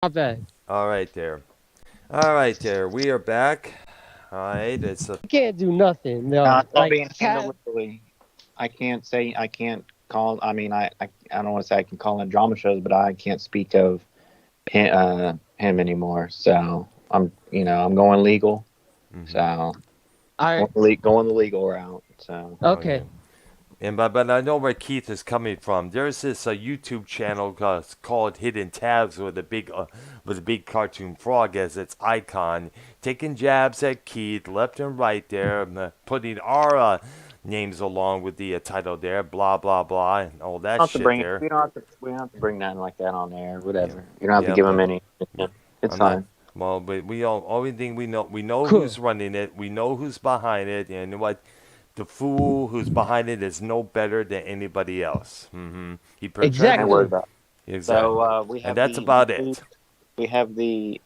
Not bad. All right there. All right there. We are back. All right. It's a I can't do nothing. No, No, it's all like being cat. handled legally. I can't call. I mean, I don't want to say I can call in drama shows, but I can't speak of him anymore. So I'm going legal. mm-hmm. So All right. going the legal route. So Okay. Okay. And but I know where Keith is coming from. There's this YouTube channel called Hidden Tabs with a big cartoon frog as its icon, taking jabs at Keith left and right there, putting our names along with the title there, blah blah blah, and all that shit there. we don't have to bring nothing like that on there. Yeah, Whatever. You don't have to yeah, give him but any. It's I'm not. fine. Well, but we all only thing we know Cool. who's running it, we know who's behind it, and what the fool who's behind it is no better than anybody else. He I ain't worried Exactly. portrays about. So exactly, and that's the about news. it. We have the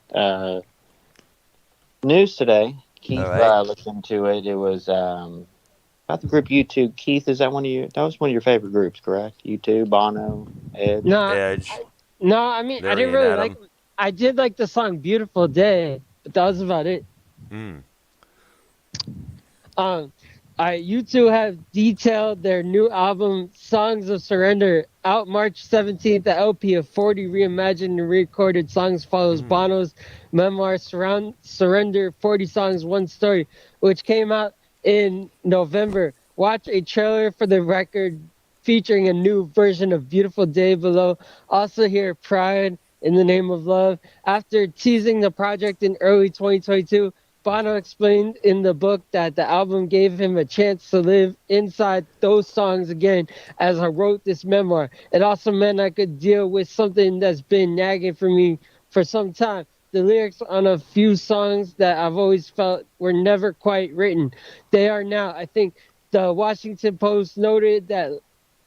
news today. All Keith right. looked into it. It was about the group U2. Keith, is that one of you? That was one of your favorite groups, correct? U2, Bono, Edge. No, Edge, no. I mean, I Larry didn't and really like. Adam. I did like the song "Beautiful Day," but that was about it. Mm. Um, you two have detailed their new album "Songs of Surrender" out March 17th. The LP of 40 reimagined and recorded songs follows Mm. Bono's memoir "Surrender: 40 Songs, One Story," which came out in November. Watch a trailer for the record featuring a new version of "Beautiful Day" below. Also hear "Pride in the Name of Love." After teasing the project in early 2022. Bono explained in the book that the album gave him a chance to live inside those songs again as I wrote this memoir. It also meant I could deal with something that's been nagging for me for some time. The lyrics on a few songs that I've always felt were never quite written. They are now. I think the Washington Post noted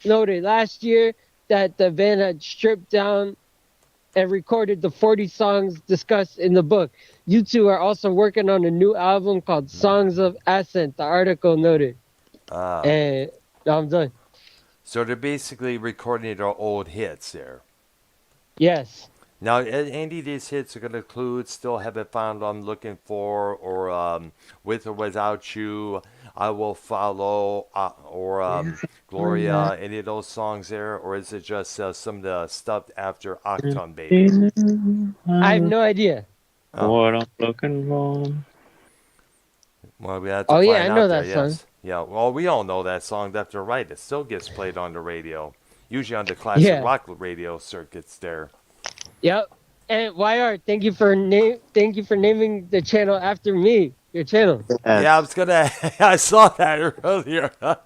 last year that the band had stripped down and recorded the 40 songs discussed in the book. You two are also working on a new album called Songs of Ascent, the article noted. Ah, And I'm done. so they're basically recording their old hits there. Yes. Now, Andy, these hits are going to include "Still Haven't Found What I'm Looking For," or "With or Without You," "I Will Follow," or "Gloria." Any of those songs there, or is it just some of the stuff after "Octon Baby"? I have no idea. Oh, What I'm looking for. well, we have to Oh, yeah, find I know out there. that song. Yes, yeah. Well, we all know that song left or right. It still gets played on the radio, usually on the classic Yeah. rock radio circuits there. Yep. And YR, thank you for naming the channel after me. Your channel. Yeah, I Yes. was gonna. I saw that earlier. Mm.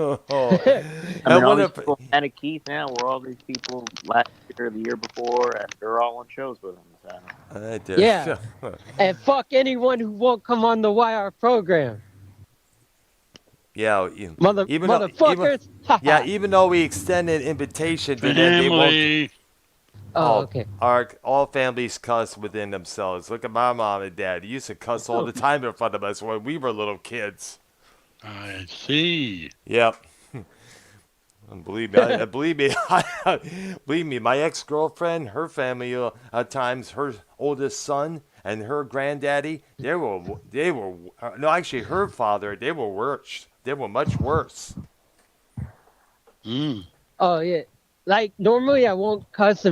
I mean, And all what these if? people mad at Keith now. Were all these people last year, or the year before, and they're all on shows with him. So. I did. Yeah. And fuck anyone who won't come on the YR program. Yeah, even though Motherfuckers. Haha. even though we extended invitation to them, they won't. Family. Oh, Oh, okay. all families cuss within themselves. Look at my mom and dad. They used to cuss all the time in front of us when we were little kids. I see. Yep. And believe me, believe me. My ex-girlfriend, her family, at times, her oldest son and her granddaddy, they were. No, actually, her father, they were worse. They were much worse. Mm. Oh yeah. Like normally I won't cuss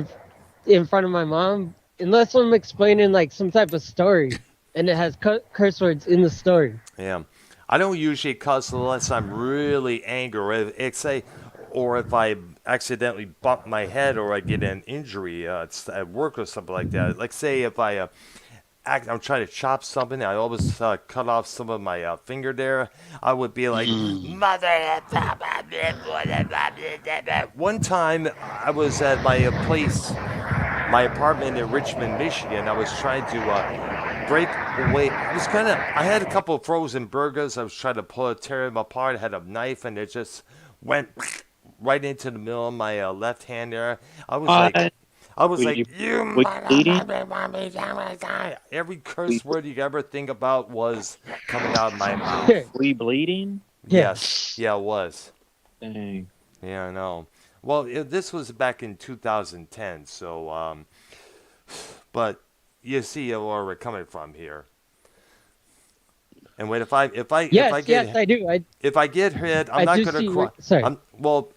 in front of my mom unless I'm explaining like some type of story and it has curse words in the story. Yeah, I don't usually cuss unless I'm really angry, or if I accidentally bump my head or I get an injury at work or something like that. Like say if I'm trying to chop something, I always cut off some of my finger there. I would be like, Mm. "Mother!" One time, I was at my place, my apartment in Richmond, Michigan. I was trying to break away. I had a couple of frozen burgers. I was trying to tear them apart. I had a knife, and it just went right into the middle of my left hand there. I was like, What? I Were was like, you you were you bleeding? mother. Every Were you, curse word you could ever think about was coming out of my mouth. were you bleeding? Yeah. Yes. Yeah, it was. Dang. Yeah, I know. Well, this was back in 2010. So, but you see where we're coming from here. And wait, Yes, I do. if I get hit, I'm I not do gonna see. cry. Sorry. Well,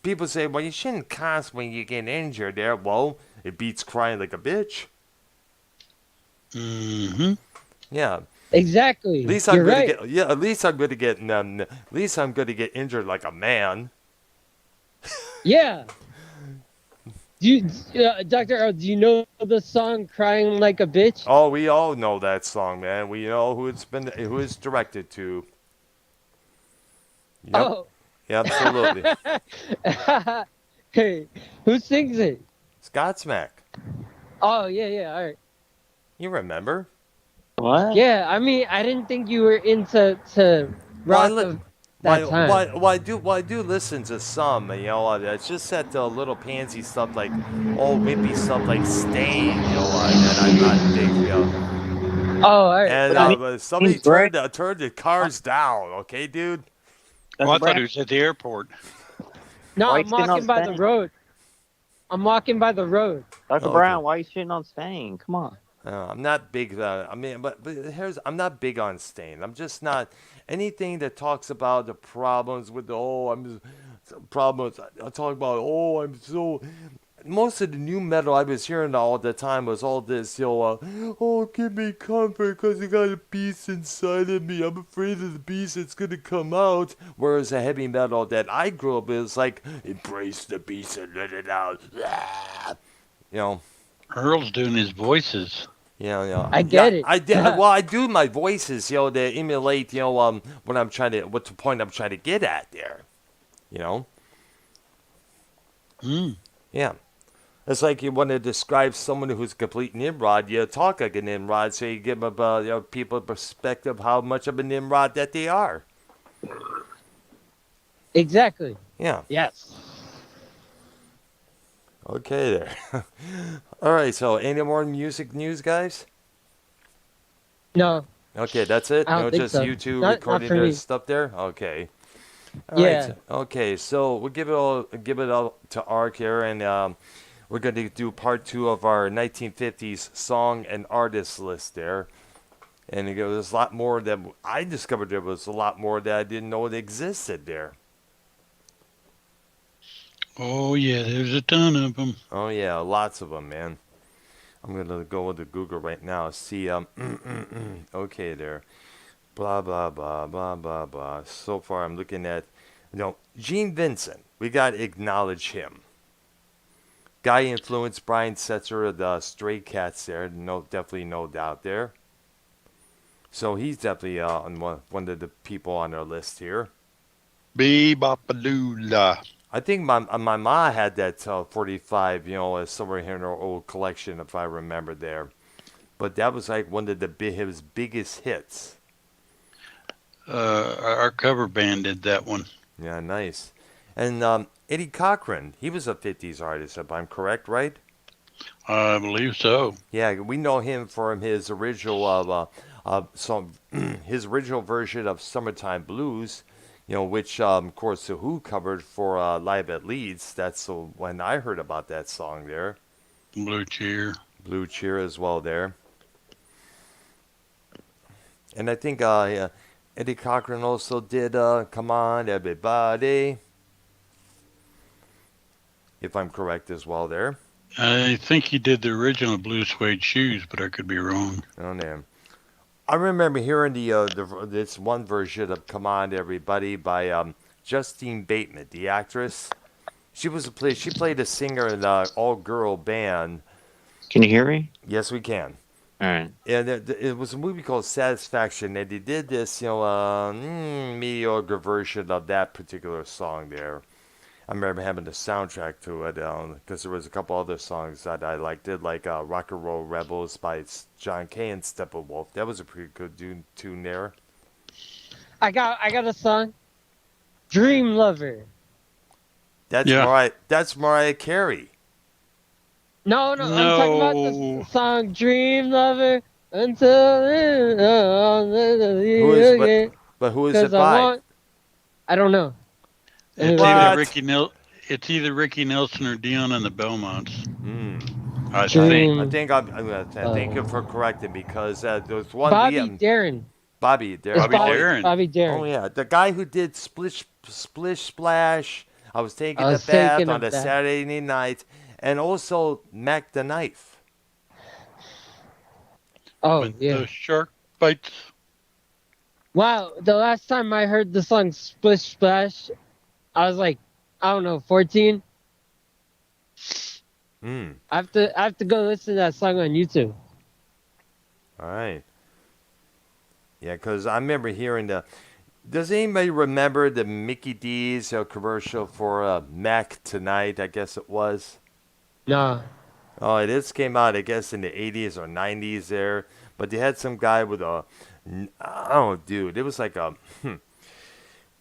people say, well, you shouldn't cuss when you get injured. There, well, it beats crying like a bitch. Mm-hmm. Yeah. At Exactly. least I'm You're gonna right. get. Yeah. At least I'm gonna get. At least I'm gonna get injured like a man. Yeah. Dr. Earl, do you know the song "Crying Like a Bitch"? Oh, we all know that song, man. We know who it's directed to. Yep. Oh. Absolutely. Hey, who sings it? Godsmack. Oh, yeah, all right. You remember? What? Yeah, I mean, I didn't think you were into Well, I rock li- of that time. Why I do listen to some, it's just that little pansy stuff like, oh, wimpy stuff like Stain, that I'm not big, Oh, all right. And What do you mean? somebody Greg? turned the cars down, okay, dude? Oh, I Dr. thought he Brown? was at the airport. No, Why you I'm shitting on walking by the Stain? road. I'm walking by the road. Dr. Okay. Brown, why you shitting on Stain? Come on. I'm not big. I'm not big on Stain. I'm just not anything that talks about the problems with the problems. I talk about I'm so. Most of the new metal I was hearing all the time was all this, give me comfort because I got a beast inside of me. I'm afraid of the beast that's gonna come out. Whereas the heavy metal that I grew up with is like, embrace the beast and let it out. You know. Earl's doing his voices. Yeah. I get it. I did. Well, I do my voices, to emulate, what the point I'm trying to get at there, you know. Mm. Yeah. It's like you want to describe someone who's a complete Nimrod. You talk like a Nimrod, so you give them, people a perspective how much of a Nimrod that they are. Exactly. Yeah. Yes. Okay, there. All right. So, any more music news, guys? No, Okay, that's it. I don't think Just so. you two Not recording for their me. stuff there. Okay. All Yeah. right. Okay. So we'll give it all to Ark here, and we're going to do part 2 of our 1950s song and artist list there. And there's a lot more that I discovered. There was a lot more that I didn't know it existed there. Oh, yeah, there's a ton of them. Oh yeah, lots of them, man. I'm gonna go into Google right now. See, okay, there. Blah blah blah blah blah blah. So far, I'm looking at, Gene Vincent. We gotta acknowledge him. Guy influenced Brian Setzer of the Stray Cats there. Definitely no doubt there. So he's definitely on one of the people on our list here. Bee-bop-a-doo-la. I think my ma had that 45, somewhere here in her old collection, if I remember there. But that was like one of his biggest hits. Our cover band did that one. Yeah, nice. And Eddie Cochran, he was a 50s artist, if I'm correct, right? I believe so. Yeah, we know him from his original his original version of "Summertime Blues," which of course the Who covered for Live at Leeds. That's when I heard about that song there. Blue Cheer. Blue Cheer as well there. And I think Eddie Cochran also did "Come On Everybody," if I'm correct as well there. I think he did the original Blue Suede Shoes, but I could be wrong. Oh, damn. I remember hearing this one version of "Come On Everybody" by Justine Bateman, the actress. She played a singer in an all-girl band. Can you hear me? Yes, we can. All right. And it was a movie called Satisfaction, and they did this, mediocre version of that particular song there. I remember having the soundtrack to it because there was a couple other songs that I liked. Like "Rock and Roll Rebels" by John Kay and Steppenwolf. That was a pretty good tune there. I got a song. Dream Lover. That's Mariah Carey. No, I'm talking about the song Dream Lover until But who is it by? I don't know. It's What? either It's either Ricky Nelson or Dion and the Belmonts. I think. I Dream. think I'm gonna thank you for correcting because there's one Bobby Darin. Bobby there. It's Bobby Bobby. Darin. Bobby Oh Darin. yeah, the guy who did Splish Splash. I was taking I a was bath thinking on of a that. Saturday night, and also Mac the Knife. Oh With yeah. the shark bites. Wow. The last time I heard the song Splish Splash, I was like, I don't know, 14. Hmm. I have to go listen to that song on YouTube. All right. Yeah, because I remember hearing the. Does anybody remember the Mickey D's commercial for Mac Tonight? I guess it was. No. Oh, this came out, I guess, in the 80s or 90s there. But they had some guy with a. Oh, dude. It was like a.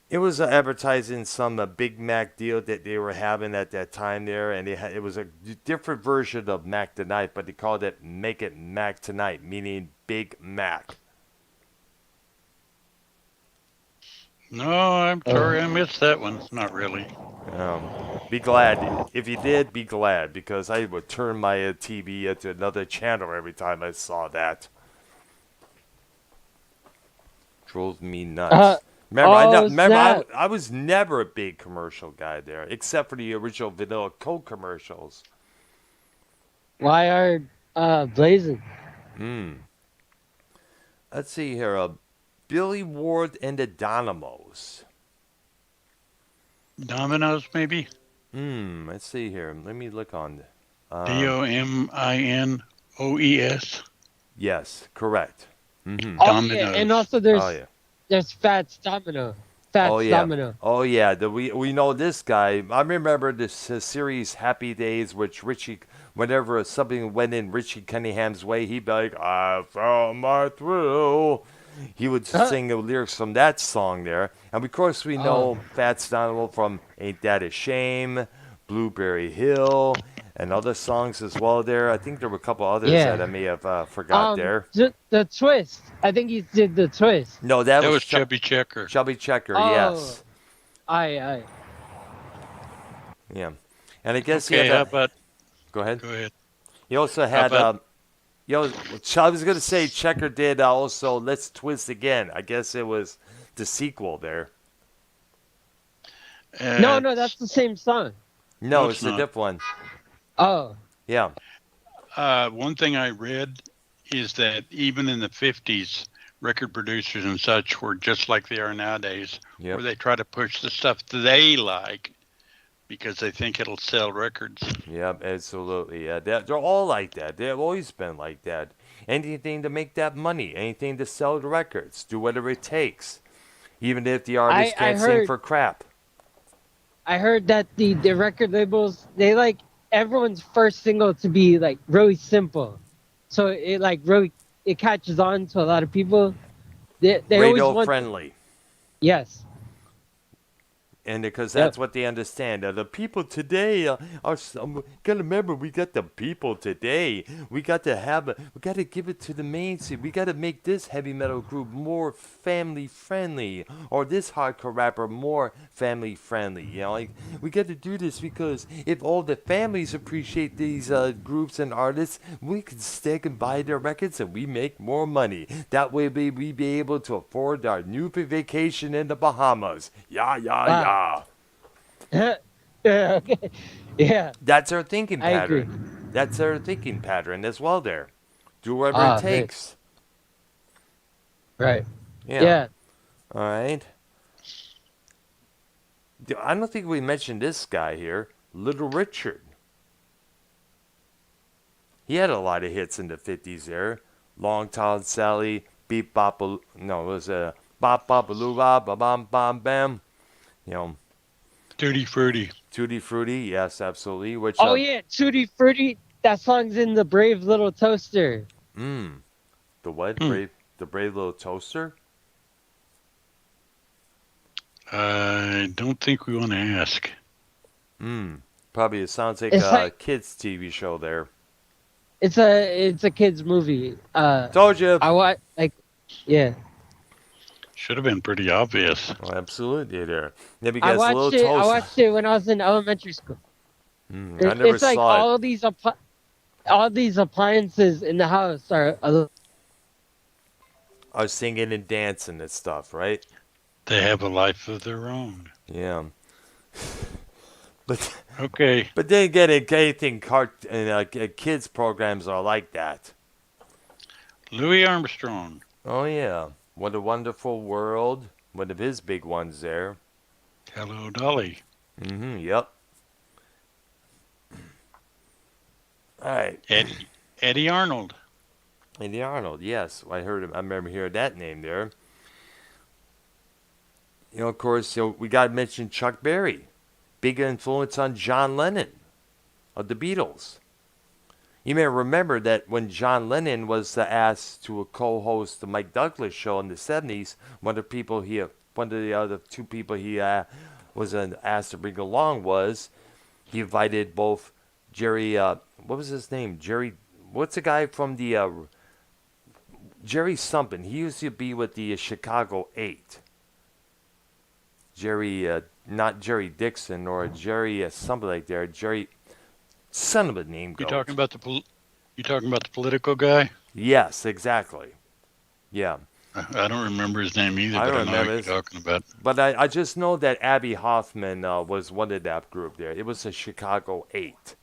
It was advertising some Big Mac deal that they were having at that time there. And it was a different version of Mac Tonight, but they called it Make It Mac Tonight, meaning Big Mac. No, I'm sorry I missed that one. Not really. Be glad. If you did, be glad, because I would turn my TV into another channel every time I saw that. Drove me nuts. Remember, snap. I was never a big commercial guy there, except for the original Vanilla Coke commercials. Why are blazing? Let's see here. Billy Ward and the Dynamos. Dominoes, maybe? Let's see here. Let me look on. Dominoes. Yes, correct. Oh yeah, Dominoes. and also Oh yeah. there's Fats Domino. Fats Oh yeah. Domino. Oh yeah. We know this guy. I remember this series Happy Days, which Richie, whenever something went in Richie Cunningham's way, he'd be like, "I found my thrill." He would sing the lyrics from that song there, and of course we know Fats Domino from "Ain't That a Shame," "Blueberry Hill," and other songs as well. There, I think there were a couple others that I may have forgot there. The twist. I think he did the twist. No, That was Chubby Checker. Chubby Checker. Oh. Yes. Aye. Yeah, and I guess Okay, he how had. about... Go ahead. Go ahead. He also had, about- I was gonna say Checker did also "Let's Twist Again." I guess it was the sequel there. No, that's the same song. No, No, it's it's a not. different one. Oh. Yeah. One thing I read is that even in the 50s, record producers and such were just like they are nowadays, Yep. where they try to push the stuff they like because they think it'll sell records. Yep, absolutely. Yeah, they're all like that. They've always been like that. Anything to make that money, anything to sell the records, do whatever it takes, even if the artist I can't sing heard- for crap. I heard that the record labels, they like everyone's first single to be like really simple. So it like really it catches on to a lot of people. They always Radio want, friendly. yes. And because that's what they understand. The people today are gotta remember, we got the people today. We got to give it to the mainstream. We got to make this heavy metal group more family friendly, or this hardcore rapper more family friendly. You know, like we got to do this because if all the families appreciate these groups and artists, we can stick and buy their records, and we make more money. That way, we be able to afford our new vacation in the Bahamas. Yeah. Yeah, okay. Yeah. That's our thinking I pattern. agree. That's our thinking pattern as well there. Do whatever it takes. Right. Yeah. Yeah. All right. I don't think we mentioned this guy here, Little Richard. He had a lot of hits in the 50s there. Long Tall Sally, Beep Bop, no, it was a Bop Bop Loo Bop, Ba Bam Bam Bam. You know, Tutti Frutti. Tutti Frutti, yes, absolutely. Which Yeah, Tutti Frutti. That song's in the Brave Little Toaster. The what? The Brave Little Toaster? I don't think we want to ask. Probably it sounds like It's a like- kids TV show there. It's a kids movie. Told you. I watch yeah. Should have been pretty obvious. Oh, absolutely there. Yeah, I because Little watched it. I Toast. watched it when I was in elementary school. I never It's like saw it. all these appliances in the house are. Are singing and dancing and stuff, right? They have a life of their own. Yeah. But Okay. but then again, anything kids programs are like that. Louis Armstrong. Oh yeah, What a Wonderful World. One of his big ones there. Hello, Dolly. Yep. All right. Eddie Arnold. Andy Arnold. Yes, I heard him. I remember hearing that name there. Of course, we got to mention Chuck Berry, big influence on John Lennon of the Beatles. You may remember that when John Lennon was asked to co-host the Mike Douglas show in the '70s, one of the other two people he was asked to bring along was he invited both Jerry. What was his name? Jerry. What's the guy from the Jerry something? He used to be with the Chicago 8. Jerry, not Jerry Dixon or Jerry something like that. Jerry, son of a name. You talking about the political guy? Yes, exactly. Yeah. I don't remember his name either, I but don't I know remember who you're talking about. But I just know that Abby Hoffman was one of that group there. It was the Chicago 8.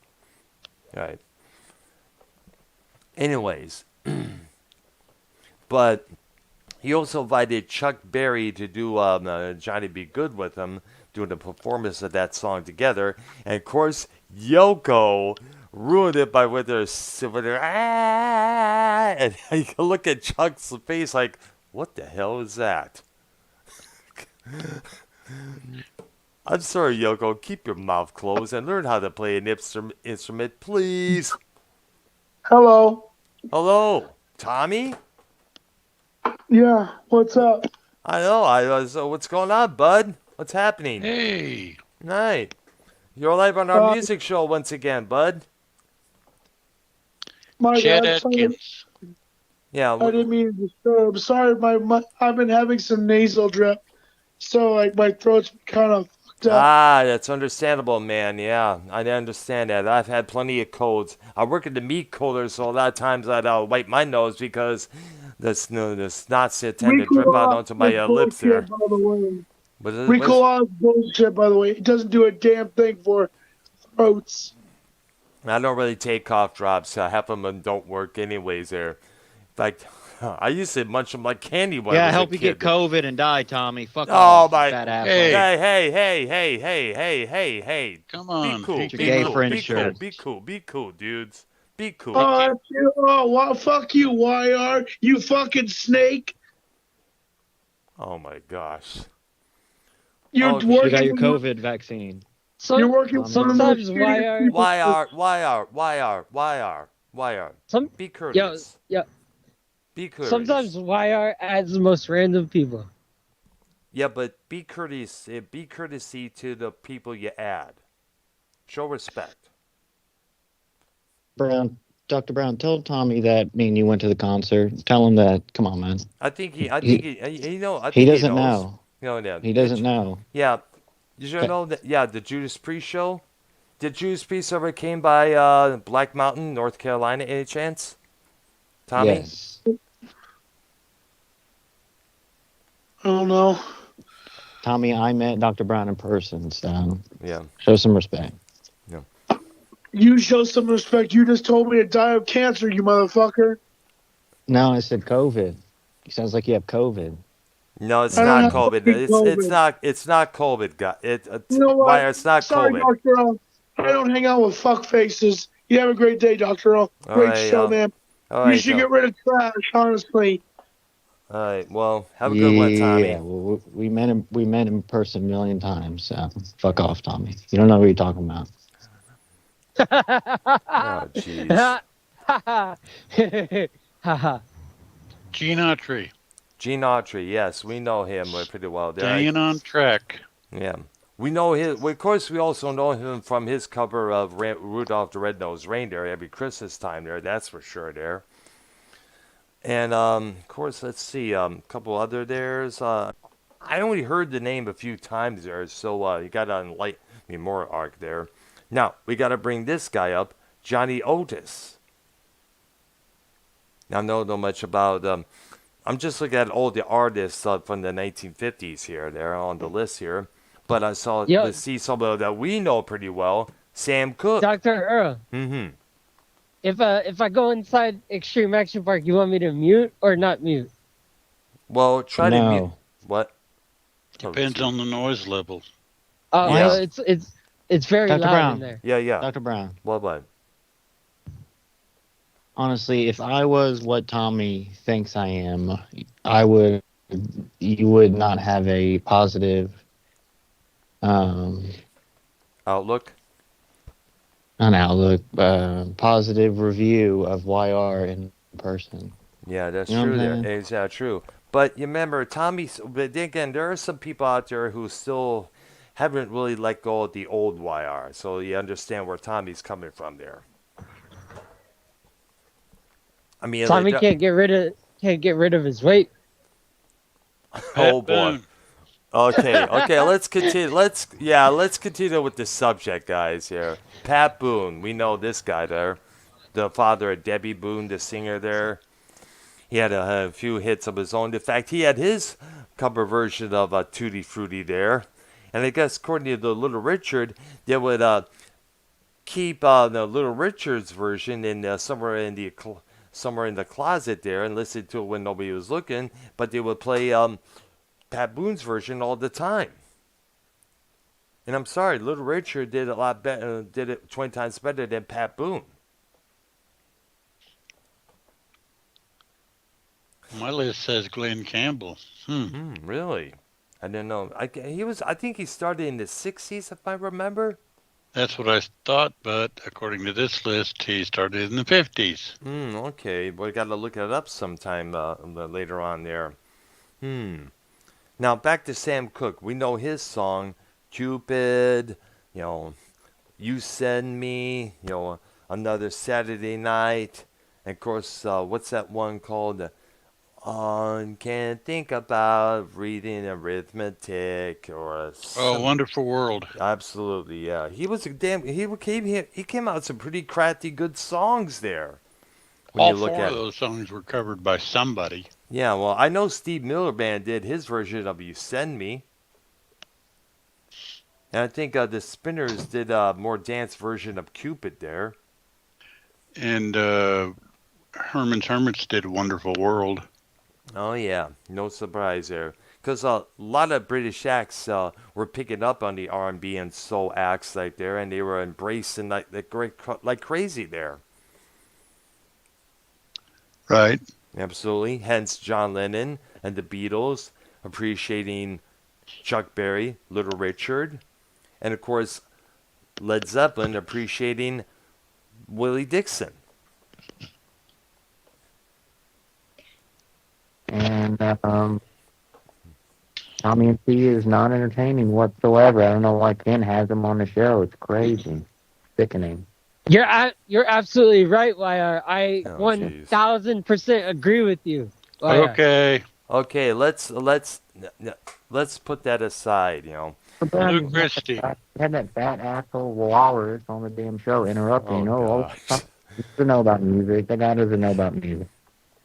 Right. Anyways, but he also invited Chuck Berry to do Johnny Be Good with him, doing a performance of that song together. And of course, Yoko ruined it with her and you can look at Chuck's face like, what the hell is that? I'm sorry, Yoko. Keep your mouth closed and learn how to play an instrument, please. Hello. Hello, Tommy? Yeah, what's up? I know. So what's going on, bud? What's happening? Hey. Night. You're live on our music show once again, bud. My Chet God, sorry, Atkins. Yeah. I didn't mean to disturb. Sorry, I've been having some nasal drip, so like my throat's kind of fucked up. That's understandable, man. Yeah, I understand that. I've had plenty of colds. I work at the meat cooler, so a lot of times I'd wipe my nose because the snots tend to drip out onto my lips there. By the way. But Ricola bullshit, by the way. It doesn't do a damn thing for throats. I don't really take cough drops. Half of them don't work anyways there. In fact, I used to munch them like candy when I was I a hope you kid. get COVID and die, Tommy. Fuck Oh, off, my- fat Hey. asshole. Hey. Come on. Be cool. take Your Be it gay cool. easy. friend Be cool. shirt. Be cool. Be cool, dudes. Be cool. Fuck you, YR. You fucking snake. Oh my gosh. You're Oh, you You working. got your with- COVID vaccine. You're working with some of the Sometimes shittiest YR. Some Be courteous. yo. Be courteous. Sometimes YR adds the most random people. Yeah, but be courteous. Be courtesy to the people you add. Show respect. Brown, Dr. Brown, tell Tommy that me and you went to the concert. Tell him that. Come on, man. I think he He doesn't know. No, yeah. He doesn't know. Yeah. You should know that. Yeah, the Judas Priest show. Did Judas Priest ever came by Black Mountain, North Carolina, any chance? Tommy? Yes. I don't know. Tommy, I met Dr. Brown in person, so Yeah. show some respect. You show some respect. You just told me to die of cancer, you motherfucker. No, I said COVID. It sounds like you have COVID. No, it's I don't not have COVID. fucking It's COVID. not COVID. You know what? Why it's not Sorry, COVID. Dr. O. I don't hang out with fuck faces. You have a great day, Dr. O. All Great right, show, man. All You right, should get rid of trash, honestly. all right. Well, have a good one, Tommy. Yeah, well, we met him. We met in person a million times. So fuck off, Tommy. You don't know what you're talking about. Oh, jeez. Gene Autry. Gene Autry, yes, we know him pretty well. There. Staying on track. Yeah. We know his. Well, of course, we also know him from his cover of Rudolph the Red-Nosed Reindeer every Christmas time there. That's for sure there. And of course, let's see, a couple other there's. I only heard the name a few times there, so you got to enlighten me more, Ark there. Now we got to bring this guy up, Johnny Otis. Now, I don't know much about. I'm just looking at all the artists from the 1950s here. They're on the list here, but I saw Yo, let's see some of that we know pretty well. Sam Cooke. Dr. Earl, Mm-hmm. if I go inside Extreme Action Park, you want me to mute or not mute? Well, try to mute. No. What? Depends on the noise level. Oh, Yeah. well, it's very Dr. loud Brown. in there. Yeah. Dr. Brown, What? honestly, if I was what Tommy thinks I am, you would not have a positive, um, Outlook? an outlook, positive review of YR in person. Yeah, that's You know true what I'm there. saying? Is that true? But you remember, but then again, there are some people out there who still haven't really let go of the old YR. So you understand where Tommy's coming from there. I mean, Tommy can't get rid of his weight. oh Pat boy. Boone. Okay, let's continue. Let's continue with the subject, guys. Here, Pat Boone. We know this guy there, the father of Debbie Boone, the singer there. He had a few hits of his own. In fact, he had his cover version of Tutti Frutti there. And I guess according to the Little Richard, they would keep the Little Richard's version in somewhere in the closet there and listen to it when nobody was looking. But they would play Pat Boone's version all the time. And I'm sorry, Little Richard did a lot better, did it 20 times better than Pat Boone. My list says Glenn Campbell. Really? I didn't know. I think he started in the 60s, if I remember. That's what I thought, but according to this list, he started in the 50s. Okay. Well, we got to look it up sometime later on there. Now, back to Sam Cooke. We know his song, Cupid, You Send Me, Another Saturday Night. And, of course, what's that one called? Can't think about reading arithmetic or Wonderful World. Absolutely, yeah. He was he came out with some pretty crafty good songs there. When All you look four at of those songs were covered by somebody. Yeah, well, I know Steve Miller Band did his version of You Send Me. And I think the Spinners did a more dance version of Cupid there. And Herman's Hermits did Wonderful World. Oh, yeah. No surprise there. Because a lot of British acts were picking up on the R&B and soul acts like there, and they were embracing like crazy there. Right. Absolutely. Hence John Lennon and the Beatles appreciating Chuck Berry, Little Richard, and of course Led Zeppelin appreciating Willie Dixon. And Tommy and T is not entertaining whatsoever. I don't know why Ken has him on the show. It's crazy, sickening. You're absolutely right, YR. I Oh, 1000% agree with you. YR. Okay, let's put that aside, Luke Christie. Had that fat asshole Walrus on the damn show interrupting. gosh. Doesn't know about music. The guy doesn't know about music.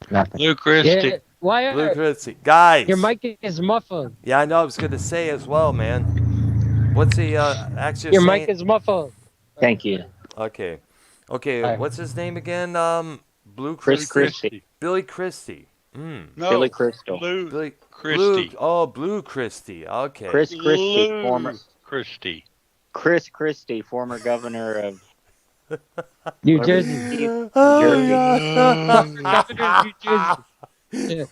Nothing. Luke Christie. Yeah, YR, Blue Christie. Guys. your mic is muffled. Yeah, I know. I was going to say as well, man. What's the actually Your saying? mic is muffled. Thank you. Okay. Right. What's his name again? Blue Chris Christie. Christie. Billy Christie. No, Billy Crystal. Billy Christie. Blue Christie. Okay. Chris Christie, Lou former Christie. Chris Christie, former governor of New Jersey. Governor of New Jersey. Yeah.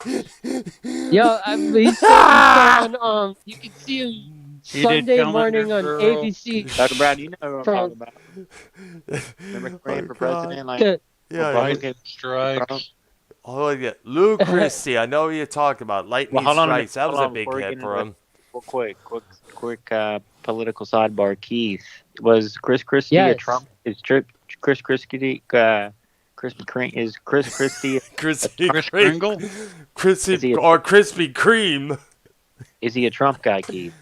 Yo, he's on, you can see him He did Sunday Calendar morning on Girl. ABC. Dr. Brown. You know who I'm From- talking about. Remember ran for God. president? Like, The- Yeah. Republican- Stripes. Oh yeah, Lou Christie. I know what you're talking about. Lightning Well, hold on a Strikes. That was hold a on, big before we hit get for into him. Well, quick political sidebar. Keith, was Chris Christie a Yes. Trump? Is Chris Christie Krispy Kreme is Chris Christie. Krispy Chris Kreme. Kringle? Is he a- Or Krispy Kreme. Is he a Trump guy, Keith?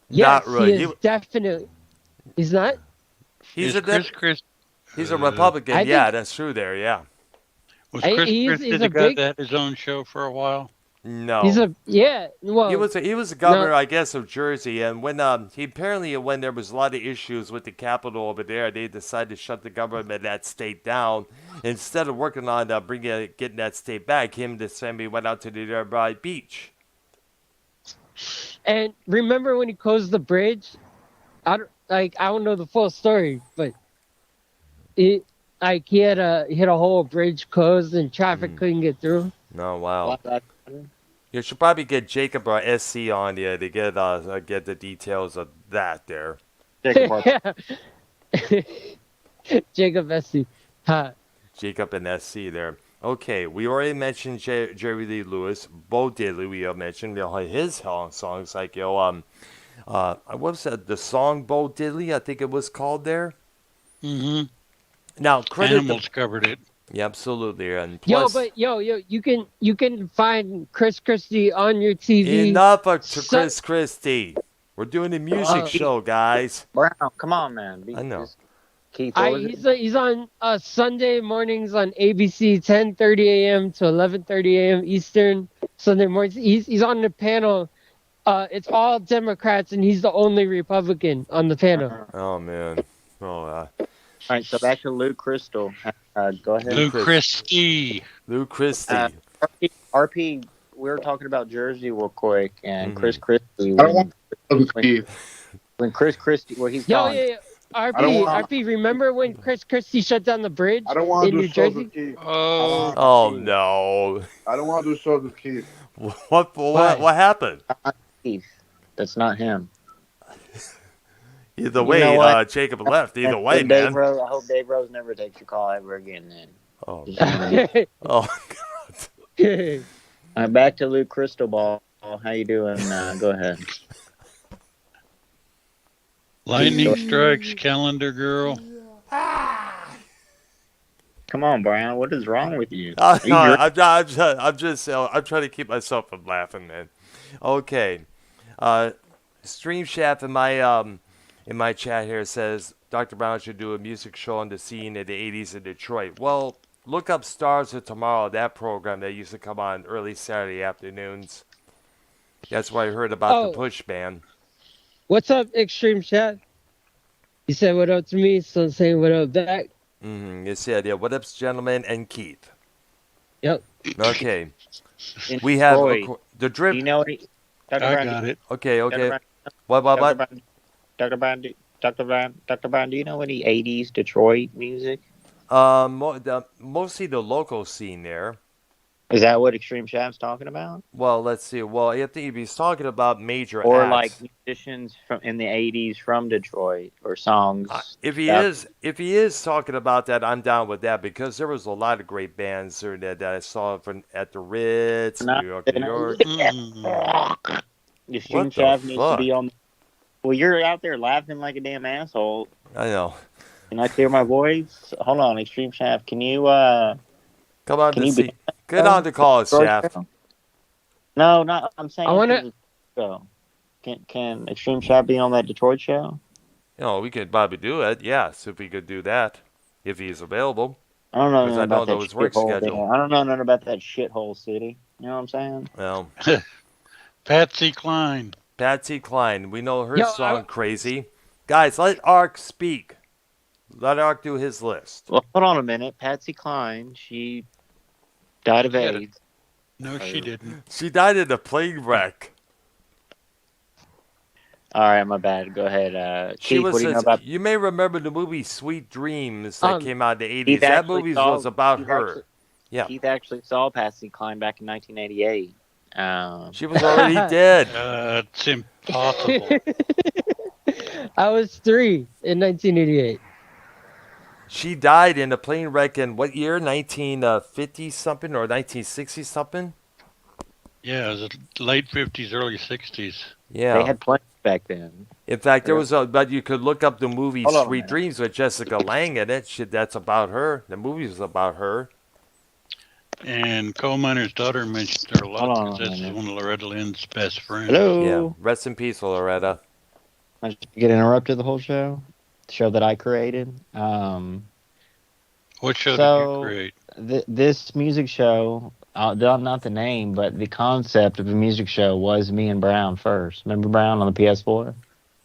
Yes, Not really. he is definitely. He's not. He's Is a he's a Republican. I Yeah, think- that's true there. Yeah. Was Hey, Chris he's Christie a the guy big- that had his own show for a while? No. He's a Well, He was a governor, I guess, of Jersey, and when when there was a lot of issues with the Capitol over there, they decided to shut the government of that state down. Instead of working on getting that state back, him and his family went out to the nearby beach. And remember when he closed the bridge? I don't know the full story, but he had a whole bridge closed and traffic couldn't get through. Oh wow! You should probably get Jacob or SC on you to get the details of that there. Jacob Vesey. Jacob and SC there. Okay, we already mentioned Jerry Lee Lewis. Bo Diddley we have mentioned. His songs like what was that? The song Bo Diddley, I think it was called there. Mm-hmm. Now credit Animals covered it. Yeah, absolutely. And plus, you can find Chris Christie on your TV. Enough of Chris Christie. We're doing a music show, guys. Brown, come on, man. I know. Keith, he's on Sunday mornings on ABC, 10:30 a.m. to 11:30 a.m. Eastern. Sunday mornings. He's on the panel. It's all Democrats, and he's the only Republican on the panel. Oh man. All right, so back to Lou Crystal. Go ahead. Lou Christie. Lou Christie. RP, we were talking about Jersey real quick, and Chris Christie. I don't want when Chris Christie, well, he's gone. RP, remember when Chris Christie shut down the bridge I don't want in to do New shows Jersey? with Keith. Oh no. I don't want to do shows with Keith. What happened? Keith. That's not him. Either way, Jacob left. Either way, man. I hope Dave Rose never takes your call ever again. Then. Oh. All right, back to Luke Cristobal. How you doing? Go ahead. Lightning strikes, calendar girl. Come on, Brian. What is wrong with you? I'm trying to keep myself from laughing, man. Okay. Stream Shaft in my chat here says Dr. Brown should do a music show on the scene in the 80s in Detroit. Well, look up Stars of Tomorrow, that program that used to come on early Saturday afternoons. That's why I heard about the Push Band. What's up, Extreme Chat? You said what up to me, so I'm saying what up back. You said, yeah, what up, gentlemen, and Keith. Yep. Okay. In We have Detroit, the drip. Do you know what I got it. Okay. Dr. What? Dr. Brown, do you know any 80s Detroit music? Mostly the local scene there. Is that what Extreme Shaft's talking about? Well, let's see. Well, I think he's talking about major Or acts. like musicians from in the 80s from Detroit or songs? If he is talking about that, I'm down with that because there was a lot of great bands there that I saw at the Ritz, New York. Extreme Shaft needs to be on. Well, you're out there laughing like a damn asshole. I know. Can I clear my voice? Hold on, Extreme Shaft. Can you come on to see? Get on the call, Shaft. No, not. I'm saying. I want to. Can Extreme Shaft be on that Detroit show? We could probably do it. Yes, if we could do that, if he's available. I don't know. I don't know his work schedule. I don't know nothing about that shithole city. You know what I'm saying? Well, Patsy Cline. Patsy Cline. We know her song "Crazy." Guys, let Ark speak. Let Ark do his list. Well, hold on a minute. Patsy Cline, she died of AIDS. No, she didn't. She died in a plane wreck. All right, my bad. Go ahead. Keith, what do you know about? You may remember the movie Sweet Dreams that came out in the 80s. That movie was about her. Keith actually saw Patsy Cline back in 1988. She was already dead. It's impossible. I was 3 in 1988. She died in a plane wreck in what year? 1950 something or 1960 something? Yeah, it was the late 50s, early 60s. Yeah. They had planes back then. In fact, there was but you could look up the movie Hold on a Sweet minute. Dreams with Jessica Lange in it. Shit, that's about her. The movie was about her. And Coal Miner's Daughter mentioned her a lot Hold on because a this is minute. one of Loretta Lynn's best friends. Yeah. Hello. Rest in peace, Loretta. I just get interrupted the whole show. The show that I created. What show did you So create? this music show, not the name, but the concept of the music show was me and Brown first. Remember Brown on the PS4?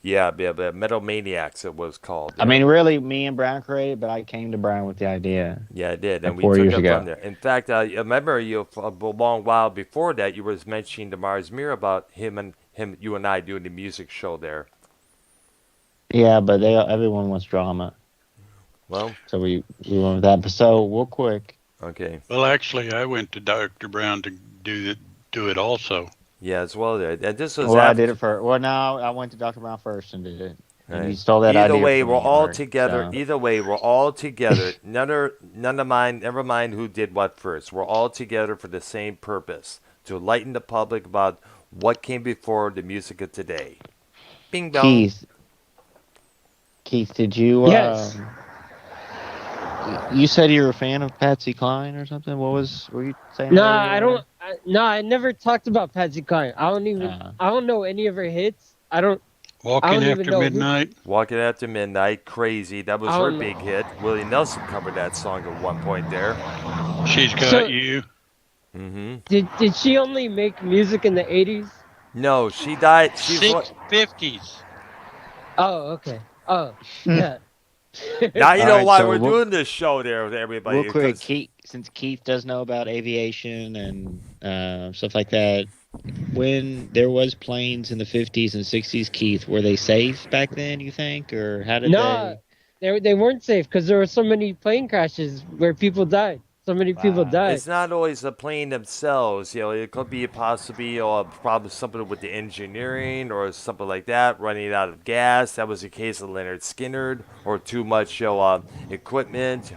Yeah, Metal Maniacs it was called. I mean, really, me and Brown created, but I came to Brown with the idea. Yeah, it did, like and we 4 took years it ago. from there. In fact, I remember you a long while before that. You was mentioning to Mars Mirror about you and I doing the music show there. Yeah, but everyone wants drama, Well, so we went with that. But so real quick, okay, Well, actually, I went to Dr. Brown to do it also. yeah, as well. And this was well, I after. did it first. Well, no, I went to Dr. Brown first and did it. And you Right. stole that Either idea way, from we're me, all Art, together. so- Either way, we're all together. None of mine. Never mind who did what first. We're all together for the same purpose: to enlighten the public about what came before the music of today. Bing bong. Keith, did you? Yes. You said you were a fan of Patsy Cline or something. Were you saying? No, earlier? I don't. I never talked about Patsy Cline. I don't know any of her hits. I don't Walking even After know who- Midnight. Walking After Midnight, Crazy. That was her big hit. Willie Nelson covered that song at one point there. She's Got So- You. Mm-hmm. Did she only make music in the 80s? No, she died. She's 50s. Oh, okay. Oh, yeah. now you All know right, why so we're we'll- doing this show there with everybody. Real quick, 'cause- Keith, since Keith does know about aviation and stuff like that, when there was planes in the 50s and 60s, Keith, were they safe back then, you think? Or how did No, they weren't safe because there were so many plane crashes where people died. So many people Wow. died. It's not always the plane themselves. It could be possibly probably something with the engineering or something like that, running out of gas. That was the case of Leonard Skinner, or too much equipment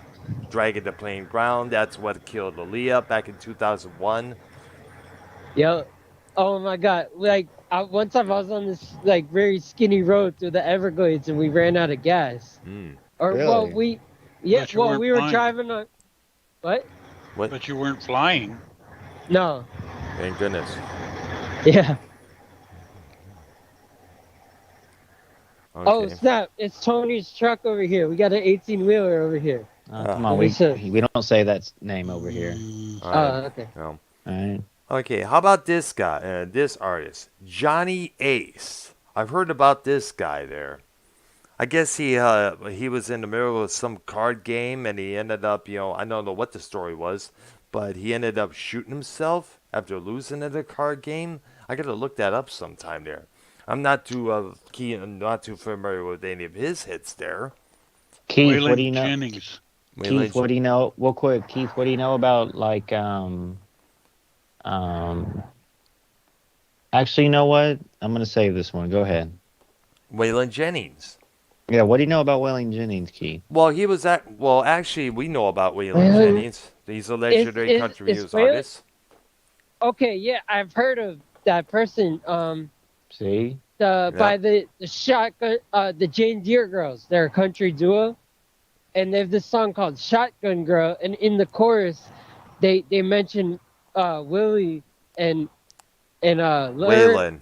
dragging the plane ground. That's what killed Aaliyah back in 2001. Yeah. Oh my God! One time I was on this very skinny road through the Everglades and we ran out of gas. Mm. Or Really? But you weren't we were flying. driving on. What? But you weren't flying. No. Thank goodness. Yeah. Okay. Oh snap! It's Tony's truck over here. We got an 18-wheeler over here. come on, we we should- don't say that name over here. Mm, All right. Okay. No. All right. Okay, how about this guy, this artist, Johnny Ace? I've heard about this guy there. I guess he was in the middle of some card game and he ended up, I don't know what the story was, but he ended up shooting himself after losing at a card game. I got to look that up sometime there. I'm not too not too familiar with any of his hits there. Keith, Waylon what do you know? Jennings. Keith, what do you know? Real quick, Keith, what do you know about Actually, you know what? I'm gonna save this one. Go ahead. Waylon Jennings. Yeah, what do you know about Waylon Jennings, Keith? Well, he was actually, we know about Waylon Waylon- Jennings. He's a legendary country is music Waylon- artist. Okay, yeah, I've heard of that person. See? By the shotgun, the Jane Deere Girls. They're a country duo, and they have this song called "Shotgun Girl." And in the chorus, they mention Willie and Waylon.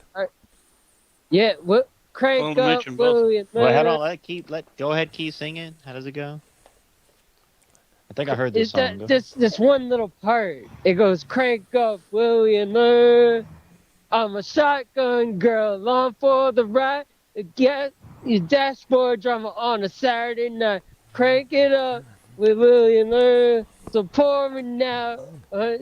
Yeah, what crank Well, up mention both. Willie and Well, hold on. Go ahead, Keith, sing it. How does it go? I think I heard this It's song. that this one little part. It goes crank up Willie and Learn. I'm a shotgun girl, on for the ride. Get your dashboard drama on a Saturday night. Crank it up with Willie and Learn. So pour me now,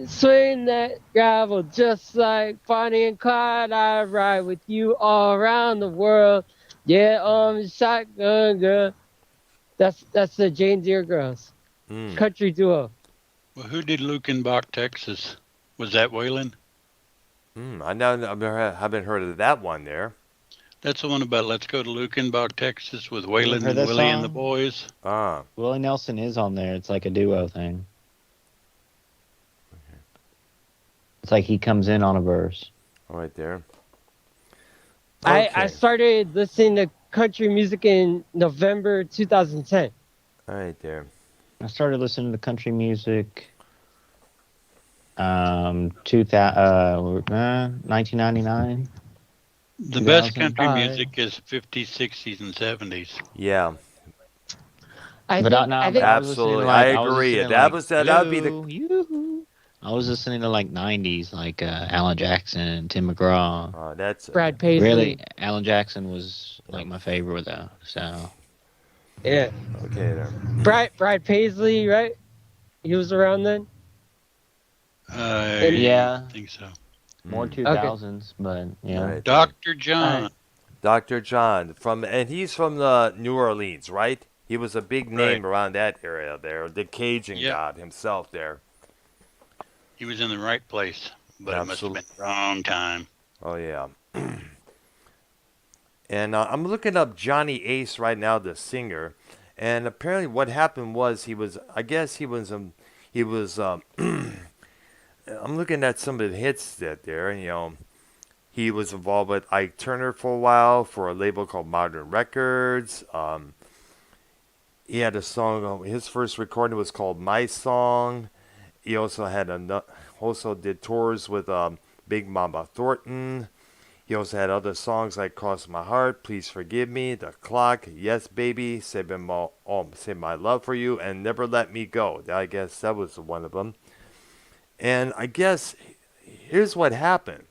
swing that gravel just like Bonnie and Clyde. I ride with you all around the world. Yeah, I'm a shotgun girl. That's the Jane Deere Girls. Mm. Country duo. Well, who did Lukenbach, Texas? Was that Waylon? I haven't heard of that one there. That's the one about Let's Go to Lukenbach, Texas with Waylon heard and that Willie and the song? boys. Ah, Willie Nelson is on there. It's like a duo thing. It's like he comes in on a verse. right there. I Okay. started listening to country music in November 2010. All right there. I started listening to country music 1999, The best 2000. country music is 50s, 60s, and 70s. Yeah, No, I but think I was listening to absolutely. I like agree. That was that. That would be the. hello, yoo-hoo. I was listening to like 90s, like Alan Jackson, Tim McGraw. That's Brad Paisley. Really, Alan Jackson was like my favorite though. So Yeah. okay there. Brad Paisley, right? He was around then. I yeah, think so. more Mm. 2000s, but yeah. All right there. Dr. John. Dr. John and he's from the New Orleans, right? He was a big name Right. around that area there. The Cajun Yep. god himself there. He was in the right place, but it must have been the wrong time. Oh yeah. And I'm looking up Johnny Ace right now, the singer, and apparently what happened was I guess he was I'm looking at some of the hits that there, he was involved with Ike Turner for a while for a label called Modern Records. He had a song, his first recording was called My Song. He also did tours with Big Mama Thornton. He also had other songs like Cross My Heart, Please Forgive Me, The Clock, Yes Baby, Say My Love for You, and Never Let Me Go. I guess that was one of them. And I guess here's what happened.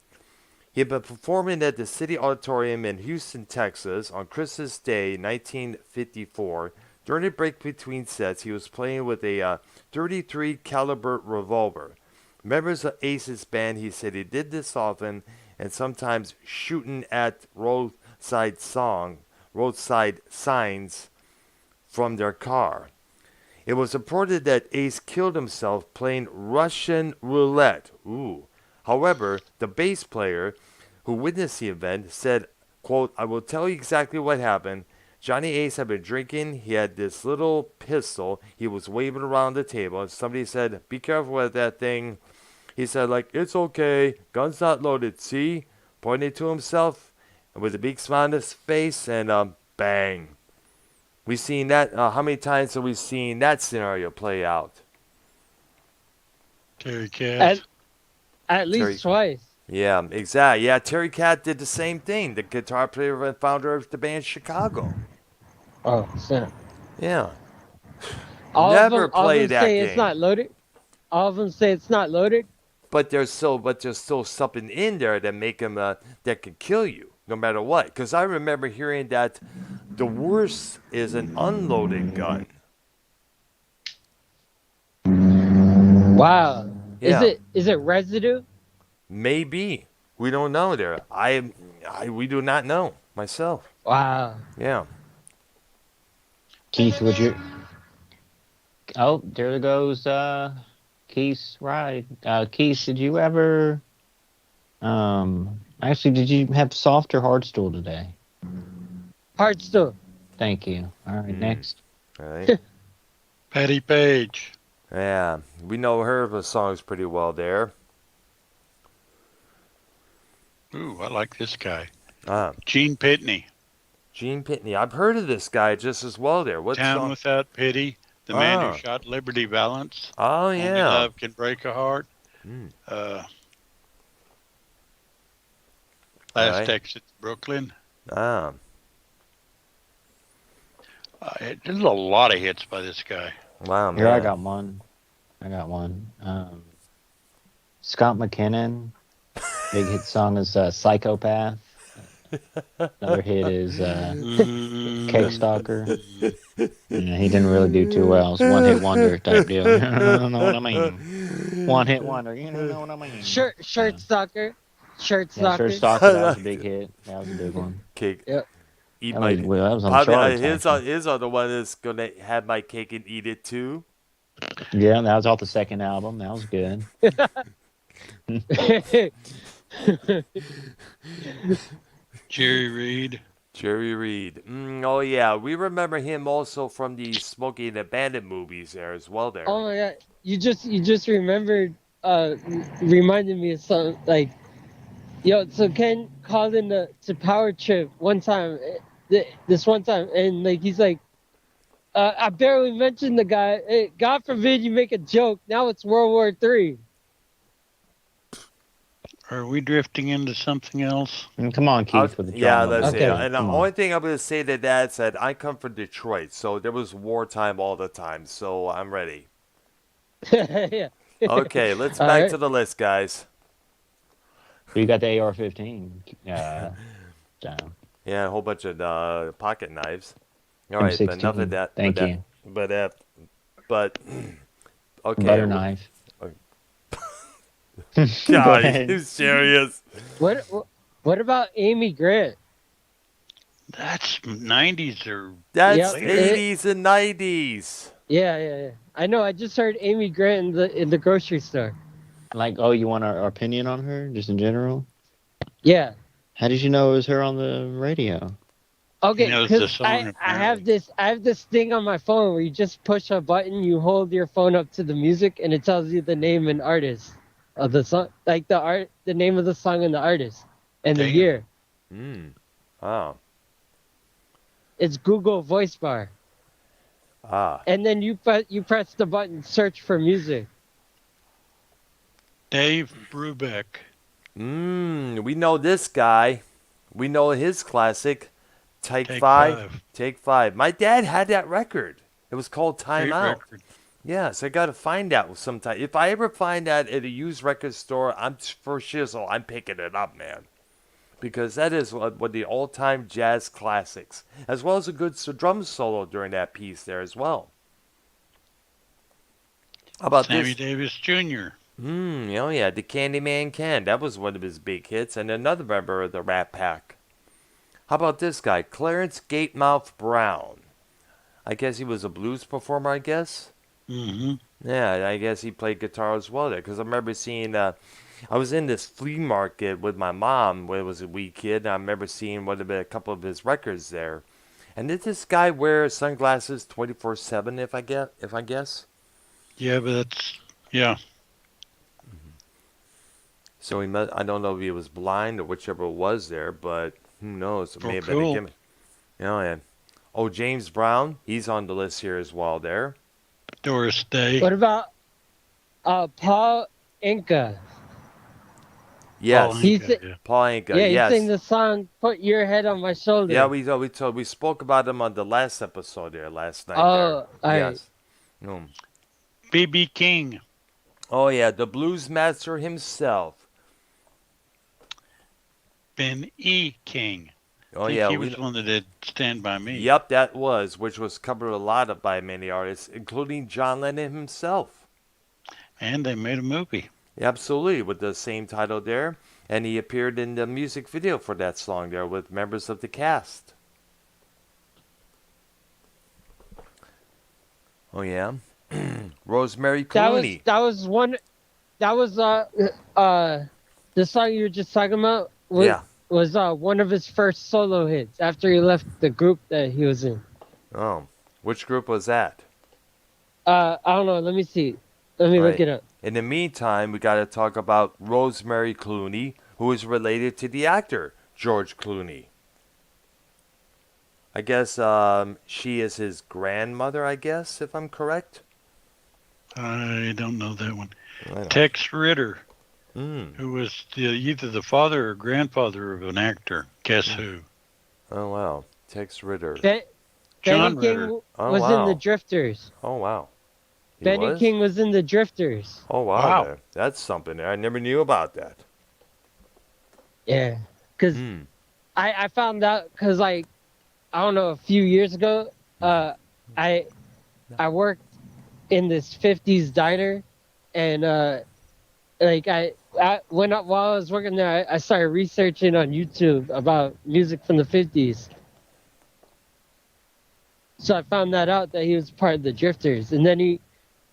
He had been performing at the City Auditorium in Houston, Texas on Christmas Day, 1954. During a break between sets, he was playing with a 33 caliber revolver. Members of Ace's band, he said he did this often and sometimes shooting at roadside signs from their car. It was reported that Ace killed himself playing Russian roulette. Ooh. However, the bass player who witnessed the event said, quote, I will tell you exactly what happened. Johnny Ace had been drinking. He had this little pistol. He was waving around the table. And somebody said, be careful with that thing. He said, like, it's okay. Gun's not loaded. See? Pointing to himself with a big smile on his face. And bang. We've seen that. How many times have we seen that scenario play out? Terry Cass. At least twice. Yeah, exactly. Yeah, Terry Cat did the same thing. The guitar player and founder of the band Chicago. Oh, snap. Yeah. All Never of them play that say game. it's not loaded. All of them say it's not loaded. But there's still something in there that make them that can kill you no matter what. Because I remember hearing that the worst is an unloaded gun. Wow. Yeah. Is it residue? Maybe. We don't know there. We do not know myself. Wow. Yeah. Keith, would you? Oh, there goes Keith's ride. Keith, did you ever? Actually, did you have soft or hard stool today? Hard stool. Thank you. All right, next. All right. Patty Page. Yeah. We know her songs pretty well there. Ooh, I like this guy. Ah. Gene Pitney. Gene Pitney. I've heard of this guy just as well there. What Town song? Without Pity. The Man Who Shot Liberty Valance. Oh, Only yeah. Love Can Break a Heart. Last Exit Brooklyn. Ah. There's a lot of hits by this guy. Wow, man. Here, I got one. Scott McKinnon. Big hit song is Psychopath. Another hit is Cake Stalker. Yeah, he didn't really do too well. It's one hit wonder type deal. You know what I mean? One hit wonder. You know what I mean? Shirt stalker. Shirt Yeah, stalker. Shirt Stalker. That was a big hit. That was a big one. Cake. Yep. Eat That my. was on the charts, His other one is gonna have my cake and eat it too. Yeah, that was off the second album. That was good. Jerry Reed. Jerry Reed. Oh yeah, we remember him also from the Smokey and the Bandit movies there as well. There. Oh my god! You just remembered, reminded me of something. Like Yo, so Ken called in to Power Trip one time, this one time, and like he's like, I barely mentioned the guy. God forbid you make a joke. Now it's World War III. Are we drifting into something else? Come on, Keith, with the Yeah, drama. let's Let's see. Okay. go. And the Come only on. thing I'm going to say to that is that I come from Detroit, so there was wartime all the time, so I'm ready. Yeah. Okay, let's All back right. to the list, guys. We got the AR-15. John. Yeah, a whole bunch of pocket knives. All right, but enough of M16. that. Thank you. But okay. Butter knife. Go God, are ahead. you serious? What about Amy Grant? That's 90s or That's Yep. 80s and 90s. Yeah. I know. I just heard Amy Grant in the grocery store. Like, oh, you want our opinion on her, just in general? Yeah. How did you know it was her on the radio? Okay, knows the because song, I have apparently. this thing on my phone where you just push a button, you hold your phone up to the music, and it tells you the name and artist of the song, like the name of the song and the artist and the Damn. year. Oh. It's Google Voice Bar, Ah. and then you press the button, search for music. Dave Brubeck. We know this guy. We know his classic, Take Take Five. Five. Take Five. My dad had that record. It was called Time Great Out. record. Yeah, so I got to find that sometime. If I ever find that at a used record store, I'm for shizzle. I'm picking it up, man, because that is what the all-time jazz classics, as well as a good drum solo during that piece there as well. How about Sammy this? Davis Jr. Oh yeah, the Candyman Can. That was one of his big hits, and another member of the Rat Pack. How about this guy, Clarence Gatemouth Brown? I guess he was a blues performer, I guess. Mm-hmm. Yeah, I guess he played guitar as well there. Because I remember seeing, I was in this flea market with my mom when I was a wee kid, and I remember seeing a couple of his records there. And did this guy wear sunglasses 24/7? If I guess. Yeah, but that's yeah. So I don't know if he was blind or whichever it was there, but who knows? It may Oh, have been a cool. gimmick. Oh, yeah. Oh, James Brown, he's on the list here as well there. Doris Day. What about Paul Inca? Yes, Paul He's Anka, yeah. Paul Anka, yeah, he yes. sang the song "Put Your Head on My Shoulder." Yeah, we spoke about him on the last episode there last night. Oh, there. alright. Yes. B.B. King. Oh yeah, the blues master himself. Ben E. King. Oh I think yeah, he was the one that did Stand By Me. Yep, that was, which was covered a lot of by many artists, including John Lennon himself. And they made a movie. Absolutely, with the same title there, and he appeared in the music video for that song there with members of the cast. Oh yeah, Rosemary Clooney. That was one. That was the song you were just talking about. Yeah. Was one of his first solo hits after he left the group that he was in. Oh, which group was that? I don't know. Let me see. Let me look Right. it up. In the meantime, we got to talk about Rosemary Clooney, who is related to the actor George Clooney. I guess she is his grandmother, I guess, if I'm correct. I don't know that one. I don't- Tex Ritter, Mm. who was either the father or grandfather of an actor. Guess who? Oh, wow. Tex Ritter. John Benny King Ritter. Oh, was in wow. the Drifters. Oh, wow. He Benny was? King was in the Drifters. Oh, wow. Wow. There. That's something there. I never knew about that. Yeah, because Hmm. I found out because like I don't know, a few years ago, I worked in this '50s diner, and like while I was working there, I started researching on YouTube about music from the '50s. So I found that out that he was part of the Drifters, and then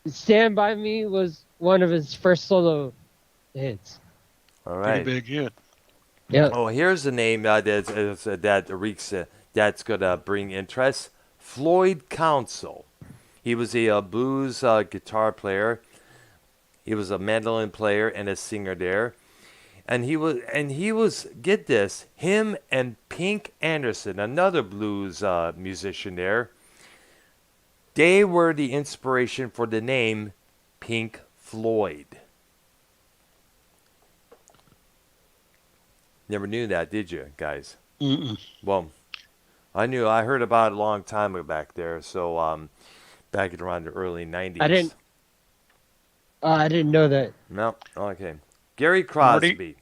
"Stand By Me" was one of his first solo hits. All Pretty right. big hit. Yeah. Oh, here's a name that's gonna bring interest. Floyd Council. He was a blues guitar player. He was a mandolin player and a singer there. and he was get this, him and Pink Anderson, another blues musician there. They were the inspiration for the name Pink Floyd. Never knew that, did you, guys? Mm-mm. Well, I heard about it a long time ago back there. So back at around the early '90s. I didn't know that. No, okay. Gary Marty? Crosby.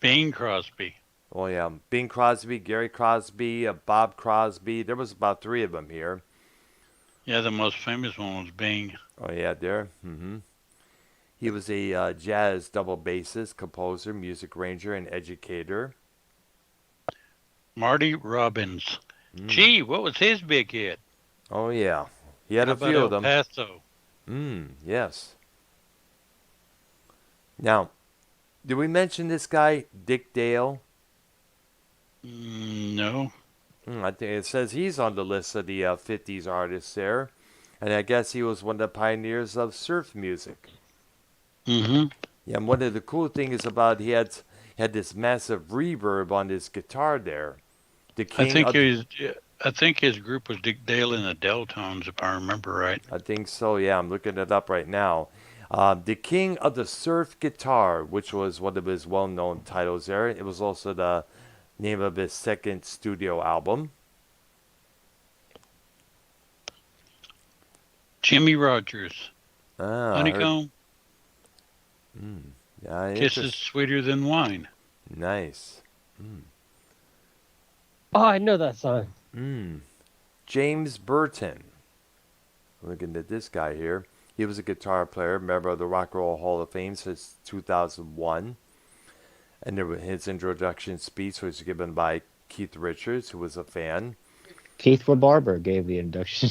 Bing Crosby. Oh yeah, Bing Crosby, Gary Crosby, Bob Crosby. There was about three of them here. Yeah, the most famous one was Bing. Oh yeah, there. He was a jazz double bassist, composer, music arranger, and educator. Marty Robbins. Mm. Gee, what was his big hit? Oh yeah, he had How a about few El of them. Paso? Yes. Now, did we mention this guy, Dick Dale? No. I think it says he's on the list of the 50s artists there. And I guess he was one of the pioneers of surf music. Mm-hmm. Yeah, and one of the cool things about he had this massive reverb on his guitar there. The I king think his group was Dick Dale and the Deltones, if I remember right. I think so, yeah, I'm looking it up right now. The King of the Surf Guitar, which was one of his well-known titles there. It was also the name of his second studio album. Jimmy Rogers. Ah, Honeycomb. yeah, Kisses sweeter than wine. nice. Oh, I know that song. James Burton. Looking at this guy here. He was a guitar player, member of the Rock and Roll Hall of Fame since 2001. And his introduction speech was given by Keith Richards, who was a fan. Keith Barber gave the induction.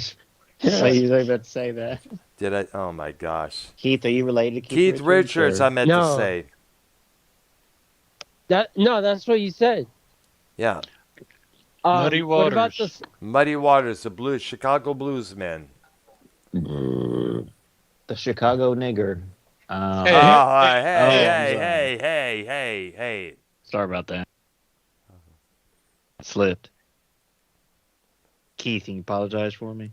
I usually about to say that. Did I? Oh my gosh. Keith, are you related to Keith Richards, or- I meant to No. say. That's what you said. Yeah. Muddy What about Waters. this? Muddy Waters, the Chicago Bluesmen. the Chicago nigger. Oh, Hey, hey, I'm hey, sorry. hey. Sorry about that. Slipped. Keith, can you apologize for me?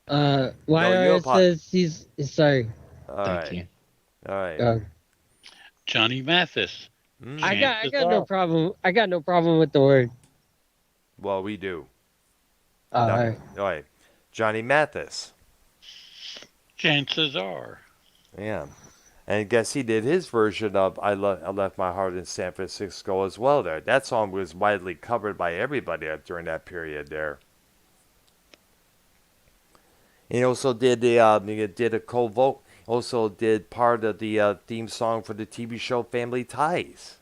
YRS says he's sorry. All Thank right. you. All right. Johnny Mathis. I got Chances no are. problem. I got no problem with the word. Well, we do. All No. right. All right. Johnny Mathis. Chances are. Yeah. And I guess he did his version of I Left My Heart in San Francisco as well there. That song was widely covered by everybody during that period there. He also did he did a co-vote. Also did part of the theme song for the TV show Family Ties.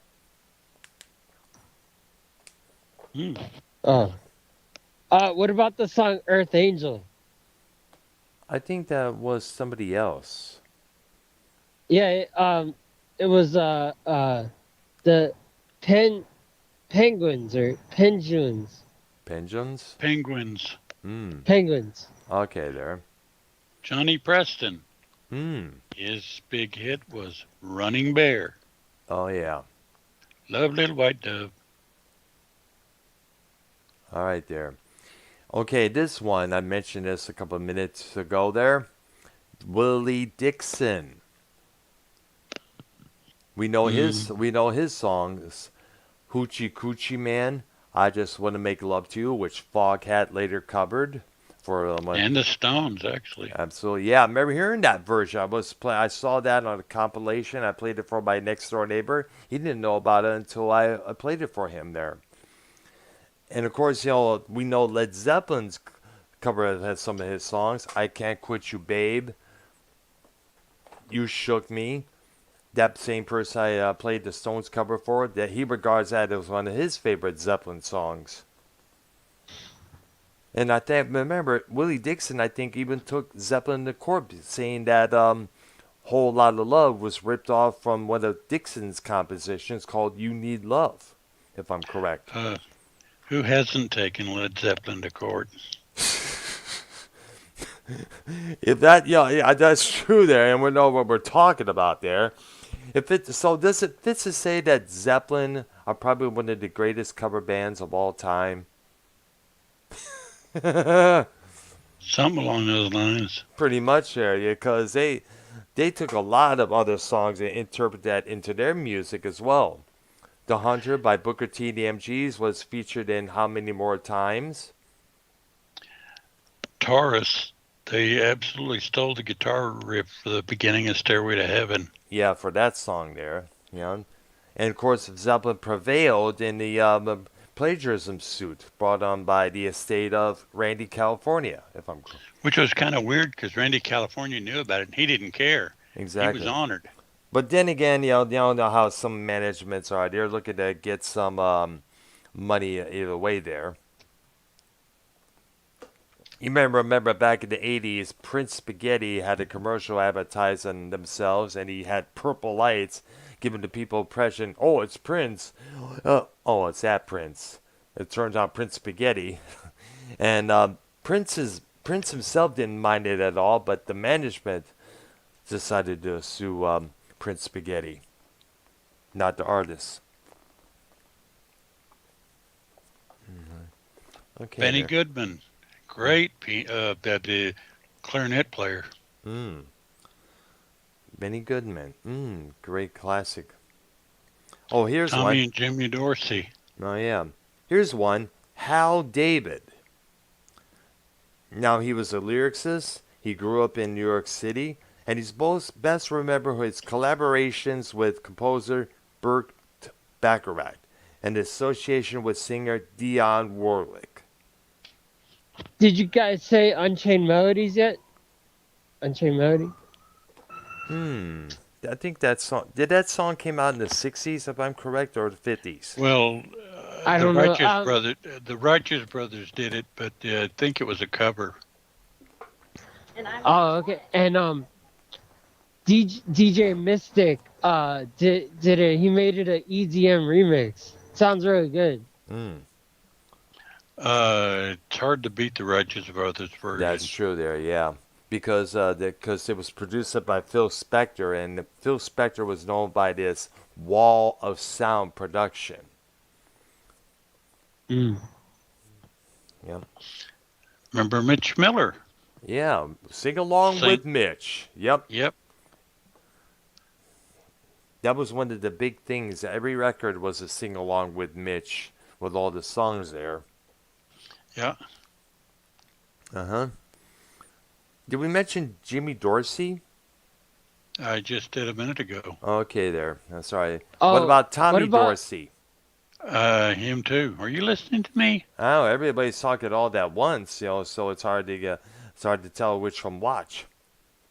Oh. What about the song Earth Angel? I think that was somebody else. Yeah. It was the penguins or penguins. Penguins? Penguins. Penguins. Okay, there. Johnny Preston. Hmm. His big hit was Running Bear. Oh, yeah. Love Little White Dove. All right, there. Okay, this one, I mentioned this a couple of minutes ago there. Willie Dixon. We know his songs. Hoochie Coochie Man, I Just Want to Make Love to You, which Foghat later covered for And the Stones, actually. Absolutely, yeah. I remember hearing that version. I saw that on a compilation. I played it for my next door neighbor. He didn't know about it until I played it for him there. And of course, we know Led Zeppelin's cover has some of his songs. I Can't Quit You, Babe. You Shook Me. That same person I played the Stones cover for, that he regards that as one of his favorite Zeppelin songs. And I think, remember, Willie Dixon, I think, even took Zeppelin to court, saying that Whole Lotta Love was ripped off from one of Dixon's compositions called You Need Love, if I'm correct. Who hasn't taken Led Zeppelin to court? If that, yeah, that's true there, and we know what we're talking about there. Does it fit to say that Zeppelin are probably one of the greatest cover bands of all time? Something along those lines. Pretty much there, because they took a lot of other songs and interpreted that into their music as well. The Hunter by Booker T and the MGs was featured in How Many More Times? Taurus, they absolutely stole the guitar riff for the beginning of Stairway to Heaven. Yeah, for that song there. Yeah. And of course, Zeppelin prevailed in the plagiarism suit brought on by the estate of Randy California, if I'm correct. Which was kind of weird because Randy California knew about it and he didn't care. Exactly. He was honored. But then again, you know how some managements are. They're looking to get some money either way there. You remember back in the 80s, Prince Spaghetti had a commercial advertising themselves, and he had purple lights giving the people impression, oh, it's Prince. Oh, it's that Prince. It turns out Prince Spaghetti. And Prince himself didn't mind it at all, but the management decided to sue Prince Spaghetti, not the artist. Mm-hmm. Okay. Benny there. Goodman, great clarinet player. Benny Goodman. Great classic. Oh, here's one. Tommy and Jimmy Dorsey. Oh, yeah. Here's one. Hal David. Now, he was a lyricist. He grew up in New York City. And he's best remembered for his collaborations with composer Burt Bacharach and his association with singer Dionne Warwick. Did you guys say Unchained Melodies yet? Unchained Melody? I think that song... Did that song came out in the 60s, if I'm correct, or the 50s? Well, I don't know. The Righteous Brothers did it, but I think it was a cover. Oh, okay. And DJ Mystic did it. He made it an EDM remix. Sounds really good. It's hard to beat the Righteous Brothers version. That's true there, yeah. Because it was produced by Phil Spector, and Phil Spector was known by this wall of sound production. Yep. Remember Mitch Miller? Yeah, sing along with Mitch. Yep. That was one of the big things. Every record was a sing along with Mitch with all the songs there. Yeah. Did we mention Jimmy Dorsey? I just did a minute ago. Okay, there. Sorry. Oh, what about Tommy Dorsey? Him too. Are you listening to me? Oh, everybody's talking all at once, so it's hard to tell which from watch.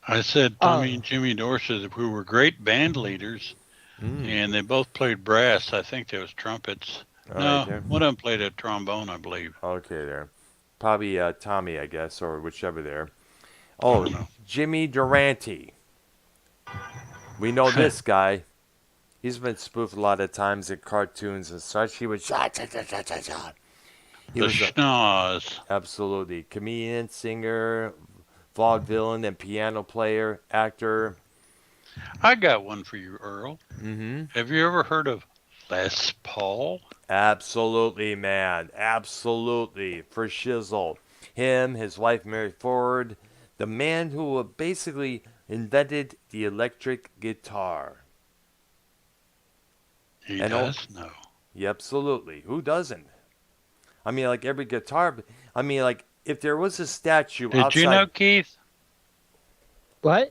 I said Tommy and Jimmy Dorsey, who were great band leaders, and they both played brass. I think there was trumpets. One of them played a trombone, I believe. Okay, there. Probably Tommy, I guess, or whichever there. Oh, Jimmy Durante. We know this guy. He's been spoofed a lot of times in cartoons and such. He was The schnoz. Absolutely. Comedian, singer, vaudevillain, and piano player, actor. I got one for you, Earl. Mm-hmm. Have you ever heard of Les Paul? Absolutely, man. Absolutely. For shizzle. Him, his wife Mary Ford, the man who basically invented the electric guitar. He does know. Yeah, absolutely. Who doesn't? I mean, like every guitar. I mean, like if there was a statue outside. Did you know, Keith? What?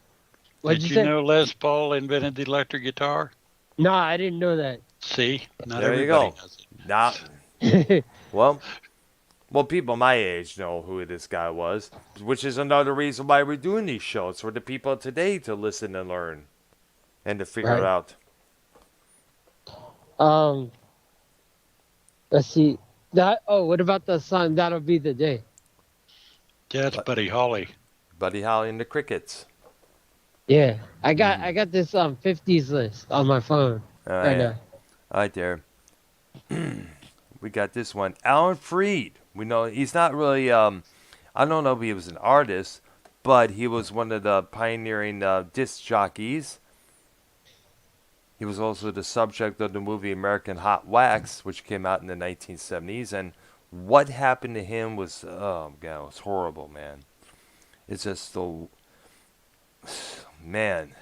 Did you know Les Paul invented the electric guitar? No, I didn't know that. See, not there everybody you go. knows it. Well, people my age know who this guy was, which is another reason why we're doing these shows for the people today to listen and learn, and to figure it out. Let's see. What about the song "That'll Be the Day"? Yeah, it's Buddy Holly. Buddy Holly and the Crickets. Yeah, I got this 50s list on my phone right now. Right there. We got this one. Alan Freed. We know he's not really. I don't know if he was an artist, but he was one of the pioneering disc jockeys. He was also the subject of the movie American Hot Wax, which came out in the 1970s. And what happened to him was, oh god, it was horrible, man. It's just the man.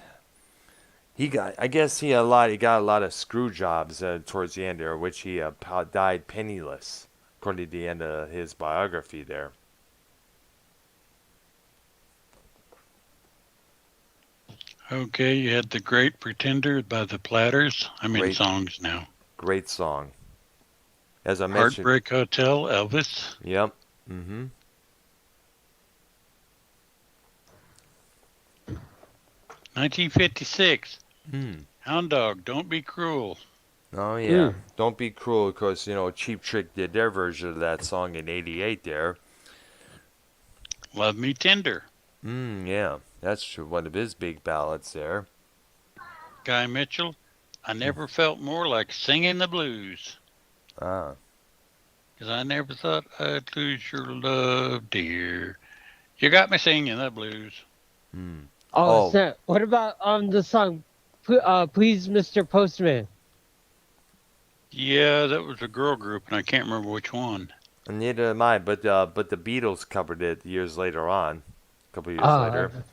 I guess he got a lot of screw jobs towards the end there, which he died penniless, according to the end of his biography there. Okay, you had The Great Pretender by the Platters. I'm in songs now. Great song. As I mentioned. Heartbreak Hotel, Elvis. Yep. Mm-hmm. 1956. Hound Dog, Don't Be Cruel. Oh, yeah. Don't Be Cruel, because, Cheap Trick did their version of that song in 88 there. Love Me Tender. Yeah. That's true. One of his big ballads there. Guy Mitchell, I never felt more like singing the blues. Ah. Because I never thought I'd lose your love, dear. You got me singing the blues. Oh, snap. What about the song, Please Mr. Postman? Yeah, that was a girl group, and I can't remember which one. And neither am I, but the Beatles covered it years later on. A couple years later.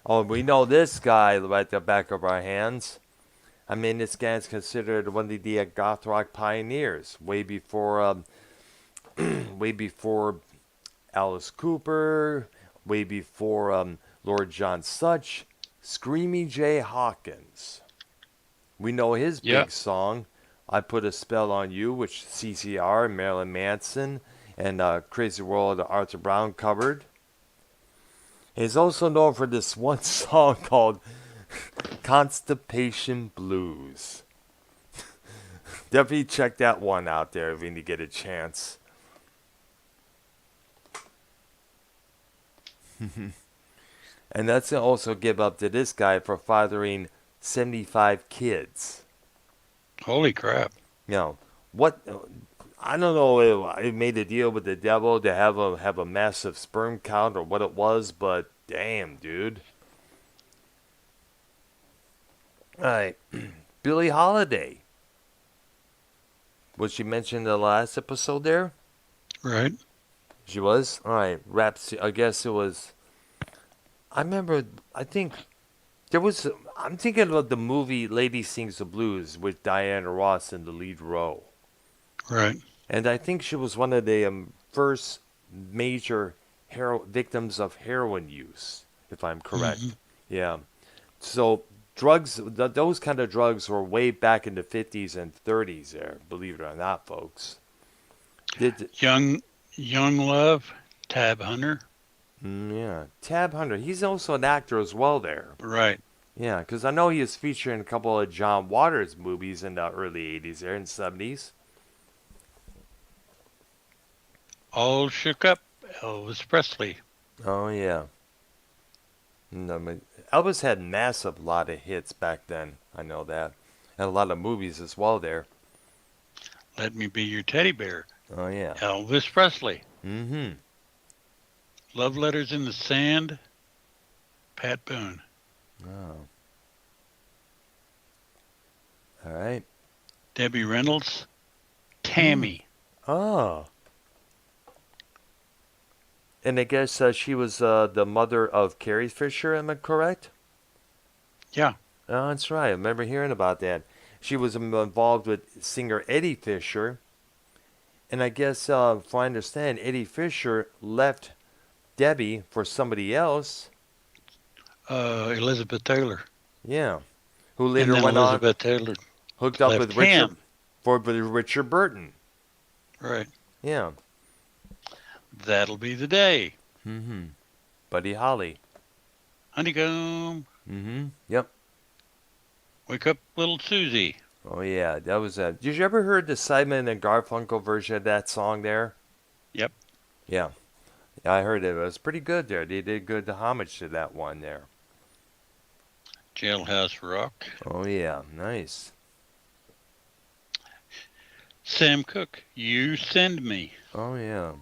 Oh, we know this guy right at the back of our hands. I mean, this guy's considered one of the goth rock pioneers, way before Alice Cooper, way before Lord John Such, Screamy Jay Hawkins. We know his big song, I Put a Spell on You, which CCR, Marilyn Manson, and Crazy World of Arthur Brown covered. He's also known for this one song called Constipation Blues. Definitely check that one out there if you get a chance. And let's also give up to this guy for fathering 75 kids. Holy crap. What? I don't know if it made a deal with the devil to have a massive sperm count or what it was, but damn, dude. All right. Billie Holiday. Was she mentioned in the last episode there? Right. She was? All right. I guess it was. I'm thinking about the movie Lady Sings the Blues with Diana Ross in the lead role. Right. And I think she was one of the first major victims of heroin use, if I'm correct. Yeah. So drugs, those kind of drugs were way back in the 50s and 30s there, believe it or not, folks. Young Love, Tab Hunter. Yeah, Tab Hunter. He's also an actor as well there. Right. Yeah, because I know he was featured in a couple of John Waters movies in the early 80s there, and 70s. All Shook Up, Elvis Presley. Oh, yeah. Elvis had massive lot of hits back then. I know that. And a lot of movies as well there. Let Me Be Your Teddy Bear. Oh, yeah. Elvis Presley. Mm-hmm. Love Letters in the Sand, Pat Boone. Oh. All right. Debbie Reynolds, Tammy. Oh. And I guess she was the mother of Carrie Fisher, am I correct? Yeah. Oh, that's right. I remember hearing about that. She was involved with singer Eddie Fisher. And I guess, if I understand, Eddie Fisher left Debbie for somebody else. Elizabeth Taylor. Yeah. Who later went Elizabeth Taylor hooked up with Richard Burton. Right. Yeah. That'll Be the Day. Mm-hmm. Buddy Holly. Honeycomb. Mm-hmm. Yep. Wake Up Little Susie. Oh, yeah. That was Did you ever hear the Simon and Garfunkel version of that song there? Yep. Yeah. I heard it. It was pretty good there. They did good homage to that one there. Jailhouse Rock. Oh, yeah. Nice. Sam Cooke, You Send Me. Oh, yeah.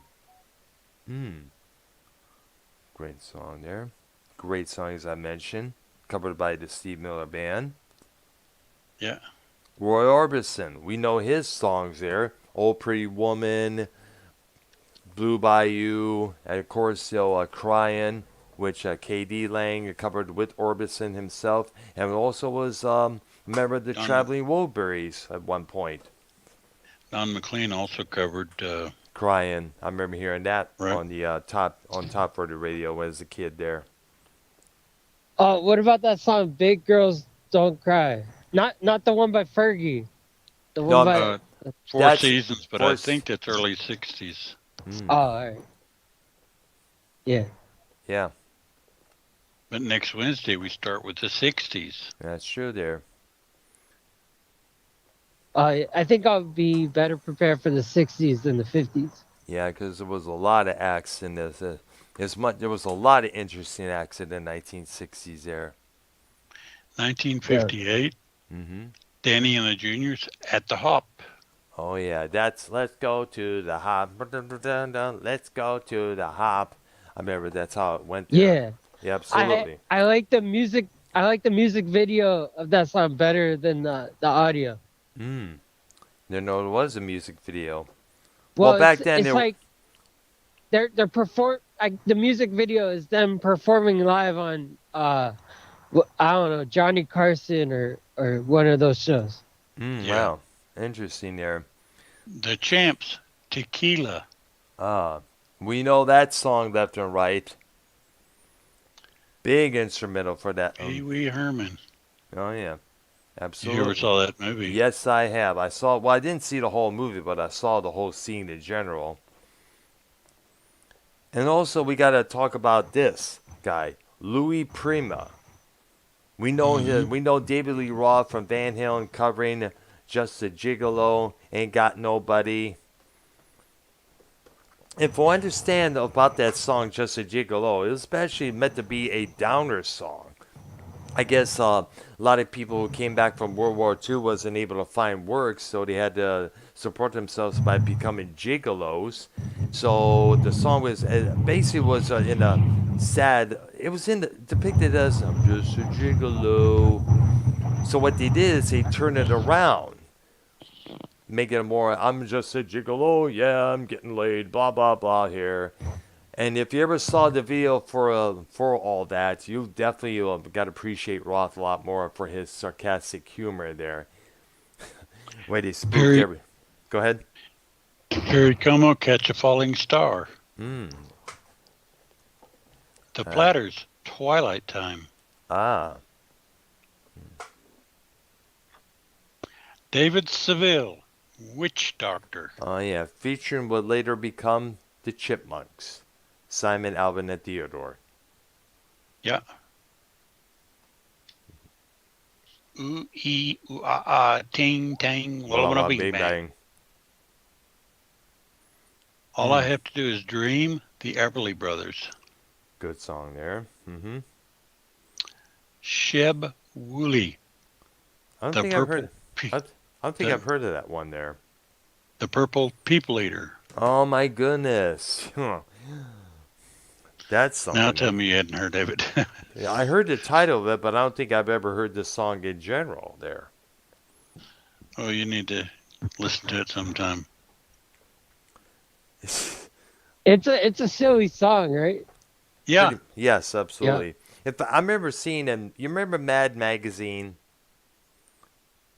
Great song there. Great song, as I mentioned. Covered by the Steve Miller Band. Yeah. Roy Orbison, we know his songs there. Old Pretty Woman, Blue Bayou, and of course, Crying, which K.D. Lang covered with Orbison himself, and also was a member of the Traveling Wilburys at one point. Don McLean also covered Crying. I remember hearing that right. on the Top 40 radio as a kid there. Oh, what about that song "Big Girls Don't Cry"? Not the one by Fergie. The one by Four Seasons, but I think that's early '60s. Oh, all right. Yeah. Yeah. But next Wednesday we start with the '60s. That's true there. I think I'll be better prepared for the '60s than the '50s. Yeah, because there was a lot of acts in this. There was a lot of interesting acts in the 1960s there. 1958. Mm-hmm. Danny and the Juniors at the Hop. Oh yeah, that's Let's Go to the Hop. Let's go to the Hop. I remember that's how it went there. Yeah. Yeah, absolutely. I like the music. I like the music video of that song better than the audio. Didn't know it was a music video. Well, back then it's like they're the music video is them performing live on I don't know, Johnny Carson or one of those shows. Wow, interesting there. The Champs, Tequila. We know that song left and right. Big instrumental for that. Pee Wee Herman. Oh yeah, absolutely. You ever saw that movie? Yes, I have. I saw. Well, I didn't see the whole movie, but I saw the whole scene in general. And also, we got to talk about this guy, Louis Prima. We know we know David Lee Roth from Van Halen covering "Just a Gigolo," "Ain't Got Nobody." If I understand about that song, "Just a Gigolo," it was especially meant to be a downer song. I guess a lot of people who came back from World War II wasn't able to find work, so they had to support themselves by becoming gigolos. So the song was basically was in a sad. It was depicted as "I'm just a gigolo." So what they did is they turned it around, making it more "I'm just a gigolo, yeah, I'm getting laid, blah blah blah" here. And if you ever saw the video for all that, you definitely got to appreciate Roth a lot more for his sarcastic humor there. Way they spooked every. Go ahead. Here it come, I'll catch a falling star. The Platters, Twilight Time. David Seville, Witch Doctor. Oh yeah, featuring what later become the Chipmunks. Simon, Alvin, and Theodore. Yeah. Ooh, ee, ooh, ah, ah, ting, tang, walla, walla, bing, bang. All I have to do is dream, the Everly Brothers. Good song there. Sheb Woolley. I don't think I've heard of that one there. The Purple People Eater. Oh my goodness. That's something. Now tell me you hadn't heard of it. Yeah, I heard the title of it, but I don't think I've ever heard the song in general there. Oh, you need to listen to it sometime. It's a silly song, right? Yeah. Yes, absolutely. Yeah. I remember seeing him. You remember Mad Magazine?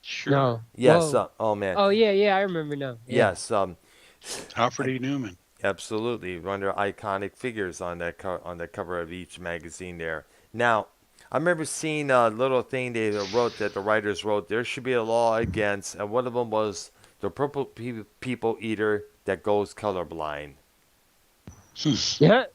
Sure. No. Yes. Oh man. Oh yeah, I remember now. Yeah. Yes. Alfred E. Newman. Absolutely, one of their iconic figures on the cover of each magazine there. Now, I remember seeing a little thing they wrote that the writers wrote. There should be a law against, and one of them was the purple people eater that goes colorblind. Yeah.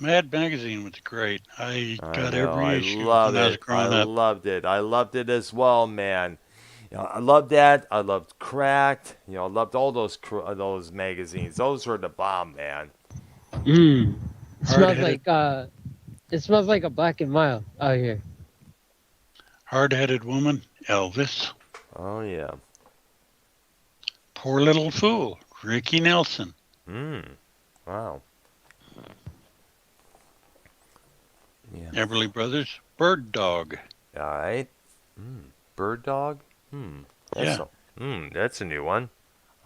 Mad Magazine was great. I got every issue. I loved it. I loved it as well, man. You know, I loved that. I loved Cracked. You know, I loved all those magazines. Those were the bomb, man. It smells like a Black and Mild out here. Hard-Headed Woman, Elvis. Oh yeah. Poor Little Fool, Ricky Nelson. Wow. Everly Brothers, Bird Dog. All right. Bird Dog? That's that's a new one.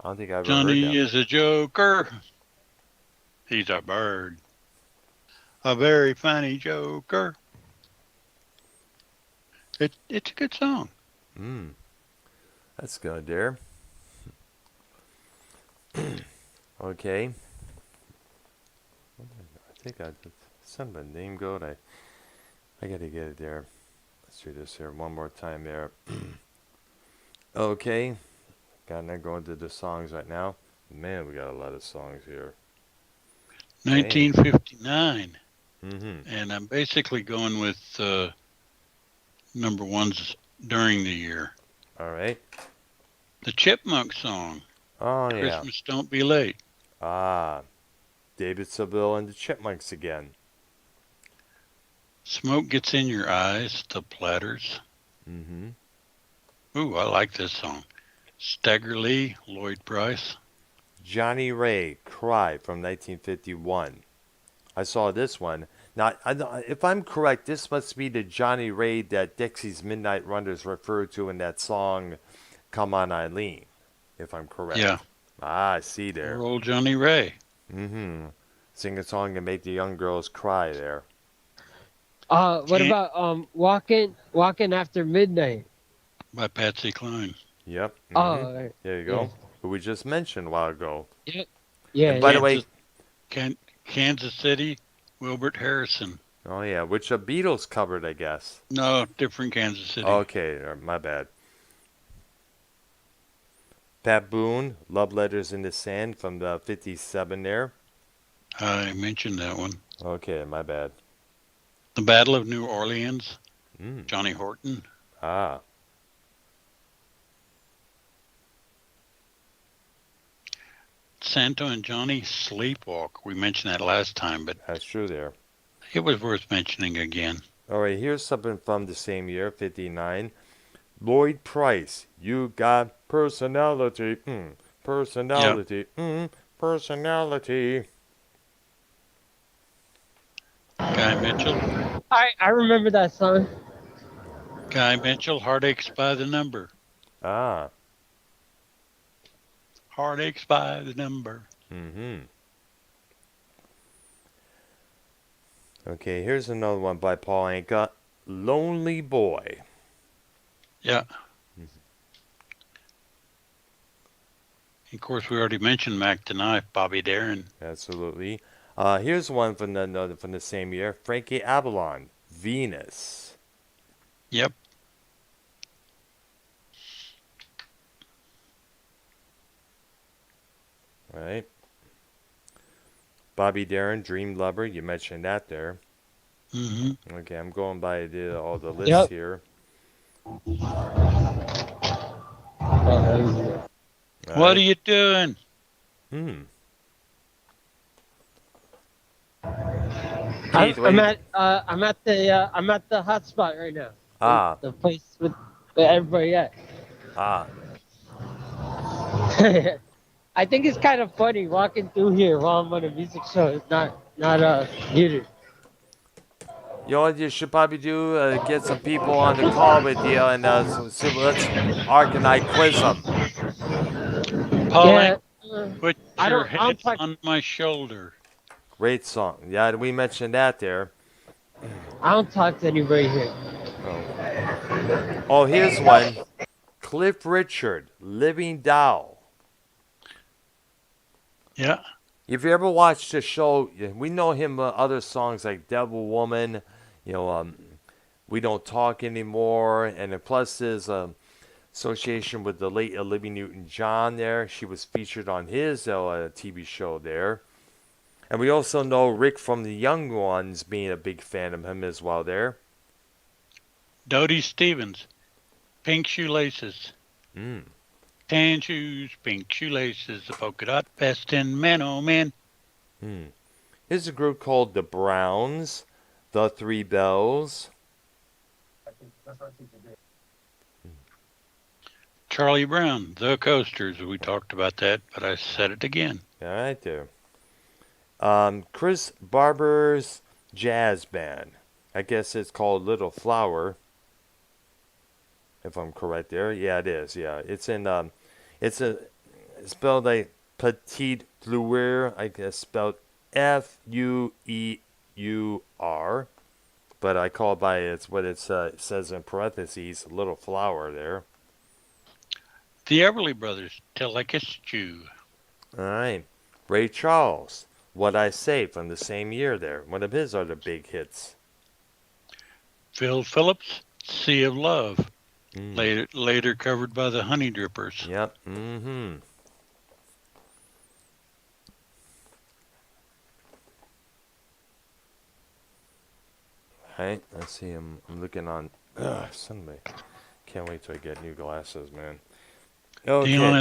I don't think I've ever heard Johnny that. is a joker. He's a bird. A very funny joker. It's a good song. That's good there. Okay. I think I sent my name go. I gotta get it there. Let's do this here one more time there. Okay. Not going to the songs right now. Man, we got a lot of songs here. 1959. Mm-hmm. And I'm basically going with number ones during the year. All right. The Chipmunk song. Oh, yeah. Christmas Don't Be Late. Ah. David Seville and the Chipmunks again. Smoke Gets in Your Eyes, The Platters. Mm-hmm. Ooh, I like this song. Stagger Lee, Lloyd Price. Johnny Ray, Cry from 1951. I saw this one. Now, if I'm correct, this must be the Johnny Ray that Dixie's Midnight Runners referred to in that song, Come On Eileen, if I'm correct. Yeah. Ah, I see there. Poor old Johnny Ray. Mm-hmm. Sing a song and make the young girls cry there. What about Walking After Midnight? By Patsy Cline. Yep. Mm-hmm. Oh, right. There you go. Yeah. Who we just mentioned a while ago. Yep. Yeah. And by the way, Kansas City, Wilbert Harrison. Oh, yeah, which the Beatles covered, I guess. No, different Kansas City. Okay, my bad. Pat Boone, Love Letters in the Sand from the 57 there. I mentioned that one. Okay, my bad. The Battle of New Orleans, Johnny Horton. Ah. Santo and Johnny, Sleepwalk. We mentioned that last time, but That's true there. it was worth mentioning again. All right, here's something from the same year, 59. Lloyd Price, You Got Personality. Personality. Personality. Guy Mitchell. I remember that song. Guy Mitchell, Heartaches by the Number. Ah. Heartaches by the Number. Mm-hmm. Okay, here's another one by Paul Anka. Lonely Boy. Yeah. Of course, we already mentioned Mac the Knife, Bobby Darin. Absolutely. Here's one from the same year. Frankie Avalon, Venus. Yep. Right. Bobby Darin, Dream Lover. You mentioned that there. Mm-hmm. Okay, I'm going by all the lists here. What are you doing? I'm at the hot spot right now. Ah. The place with everybody at. Ah. I think it's kind of funny walking through here while I'm on a music show. It's not muted. You know what you should probably do? Get some people on the call with you and let's Ark and I quiz them. Paul, put your head on my shoulder. Great song. Yeah, we mentioned that there. I don't talk to anybody here. Oh, here's one. Cliff Richard, Living Doll. Yeah. If you ever watched the show, we know him other songs like Devil Woman, We Don't Talk Anymore, and plus his association with the late Olivia Newton-John there. She was featured on his TV show there. And we also know Rick from the Young Ones being a big fan of him as well there. Dodie Stevens, Pink Shoelaces. Tan shoes, pink shoelaces, a polka dot vest, and man, oh man. Here's a group called the Browns, the Three Bells. Charlie Brown, the Coasters. We talked about that, but I said it again. All right there. Chris Barber's Jazz Band. I guess it's called Little Flower, if I'm correct there. Yeah, it is. Yeah, it's in it's spelled like Petite Fleur. I guess spelled Fueur, but I call it by it's what it says in parentheses, Little Flower there. The Everly Brothers, Till I Kissed You. All right, Ray Charles, What I Say from the same year there. One of his other big hits. Phil Phillips, Sea of Love. Mm. Later covered by the Honey Drippers. Yep. Mm-hmm. Right. Let's see. I'm looking on. Somebody. Can't wait till I get new glasses, man. Okay. Dion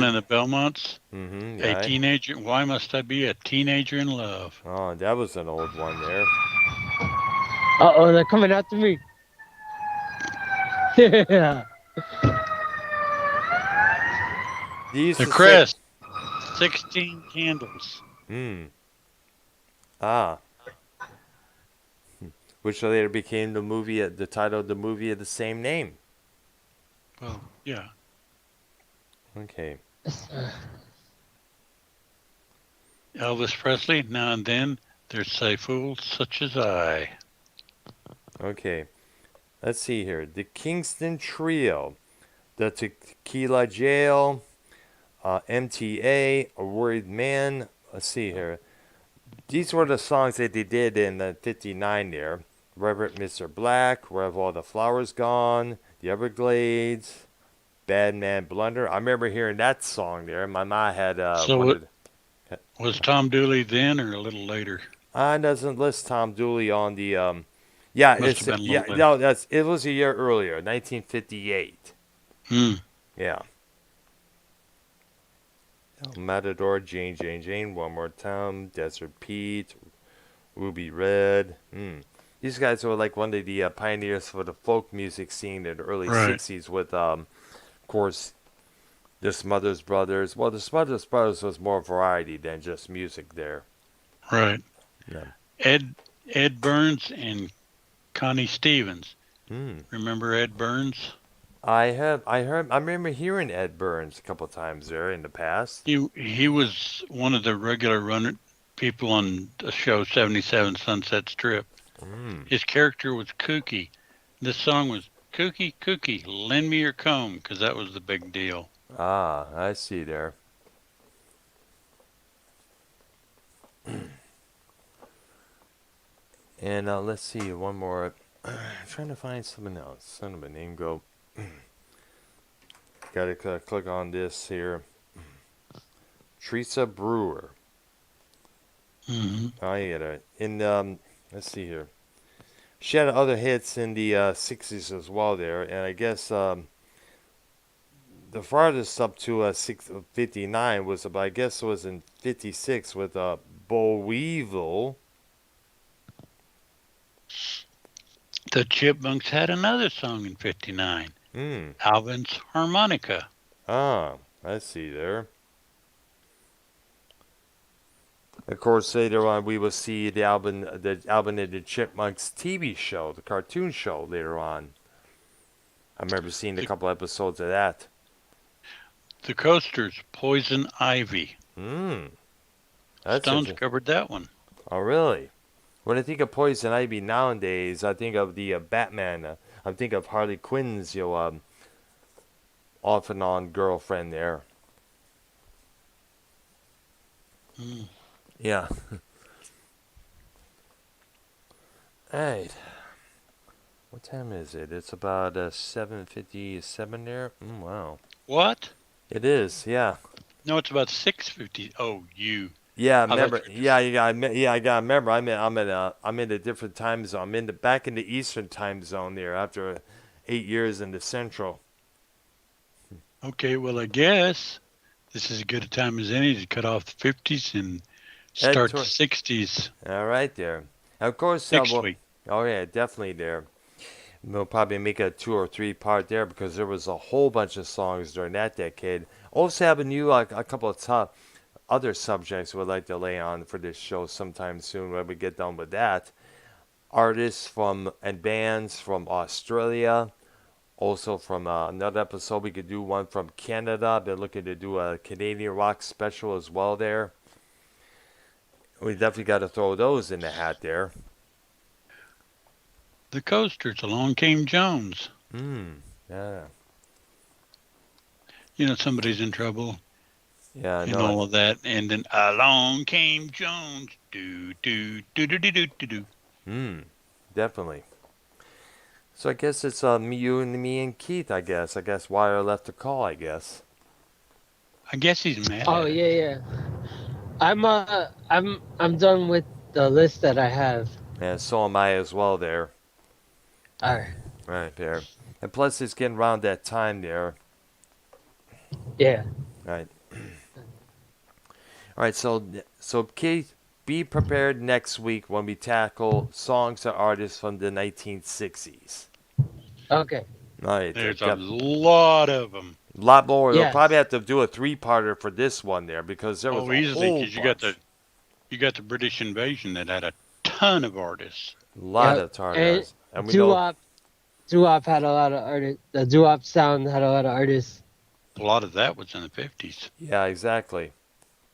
and the Belmonts. Mm-hmm. A Yeah. teenager. Why must I be a teenager in love? Oh, that was an old one there. Uh-oh, they're coming after me. Yeah. The Crest. 16 Candles. Ah. Which later became the movie, the title of the movie of the same name. Well, yeah. Okay. Elvis Presley. Now and then there's say fools such as I. Okay. Let's see here. The Kingston Trio, the Tequila Jail, MTA, A Worried Man. Let's see here. These were the songs that they did in '59 there. Reverend Mr. Black, Where Have All the Flowers Gone, The Everglades, Bad Man Blunder. I remember hearing that song there. My mom had was Tom Dooley then or a little later? Doesn't list Tom Dooley on the yeah, Must have been a little later. no, it was a year earlier, 1958. Yeah. Matador, Jane, One More Time, Desert Pete, Ruby Red. These guys were like one of the pioneers for the folk music scene in the early '60s with, of course, the Smothers Brothers. Well, the Smothers Brothers was more variety than just music there. Right. Yeah. Ed Burns and Connie Stevens. Remember Ed Burns? I remember hearing Ed Burns a couple times there in the past. He was one of the regular people on the show 77 Sunset Strip. His character was Kooky. This song was Kooky, lend me your comb, because that was the big deal. Ah, I see there. And let's see, one more. I'm trying to find something else. Son of a name go. Gotta click on this here. Teresa Brewer. Oh, yeah. Let's see here. She had other hits in the 60s as well there. And I guess the farthest up to 59 was, I guess it was in 56 with Bo Weevil. The Chipmunks had another song in 59. Alvin's Harmonica. Ah, I see there. Of course, later on we will see the Alvin and the Chipmunks TV show, the cartoon show later on. I remember seeing a couple episodes of that. The Coasters, Poison Ivy. Stones covered that one. Oh, really? When I think of Poison Ivy nowadays, I think of the Batman. I think of Harley Quinn's, off and on girlfriend there. Yeah. Alright. What time is it? It's about 7:57 there. Wow. What? It is, yeah. No, it's about 6:50. Oh, you. Yeah, remember. Yeah, I gotta remember. I'm in a different time zone. I'm back in the Eastern time zone there after 8 years in the Central. Okay, well, I guess this is as good a time as any to cut off the 50s and start the 60s. All right, there. Of course, next week. Oh yeah, definitely there. We'll probably make a 2 or 3 part there because there was a whole bunch of songs during that decade. Also have a couple of other subjects we'd like to lay on for this show sometime soon when we get done with that. artists from and bands from Australia. Also from another episode, we could do one from Canada. I've been looking to do a Canadian rock special as well there. We definitely got to throw those in the hat there. The Coasters, Along Came Jones. Yeah. You know, somebody's in trouble Yeah, I and know. all of that. And then Along Came Jones. Do, do, do, do, do, do, do, do. Definitely. So I guess it's me and Keith, I guess. I guess Wire left the call, I guess. I guess he's mad. Oh at it. yeah. I'm done with the list that I have. And so am I as well there. All right. Right there. And plus it's getting around that time there. Yeah. Right. Alright, so Keith, be prepared next week when we tackle songs and artists from the 1960s. Okay. Alright. There's a lot of them. A lot more. We'll Yes. probably have to do a 3-parter for this one there because there was a Easily, whole because bunch. you got the British invasion that had a ton of artists. A lot Yep. of artists. And we know Doo-wop had a lot of artists. The doo-wop sound had a lot of artists. A lot of that was in the 50s. Yeah, exactly.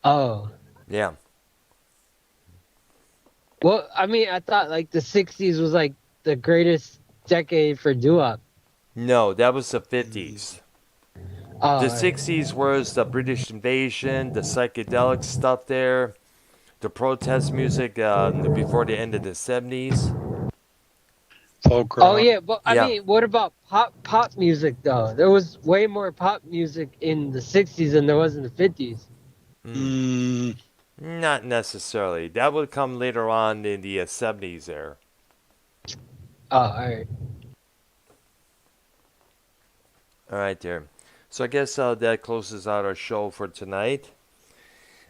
Oh. Yeah. Well, I mean, I thought like the 60s was like the greatest decade for doo-wop. No, that was the 50s. Oh, The 60s was the British invasion, the psychedelic stuff there, the protest music before the end of the 70s. Folk rock. Oh yeah, but Yeah. I mean, what about pop music though? There was way more pop music in the 60s than there was in the 50s. Not necessarily. That would come later on in the 70s there. Oh, all right. All right there. So I guess that closes out our show for tonight.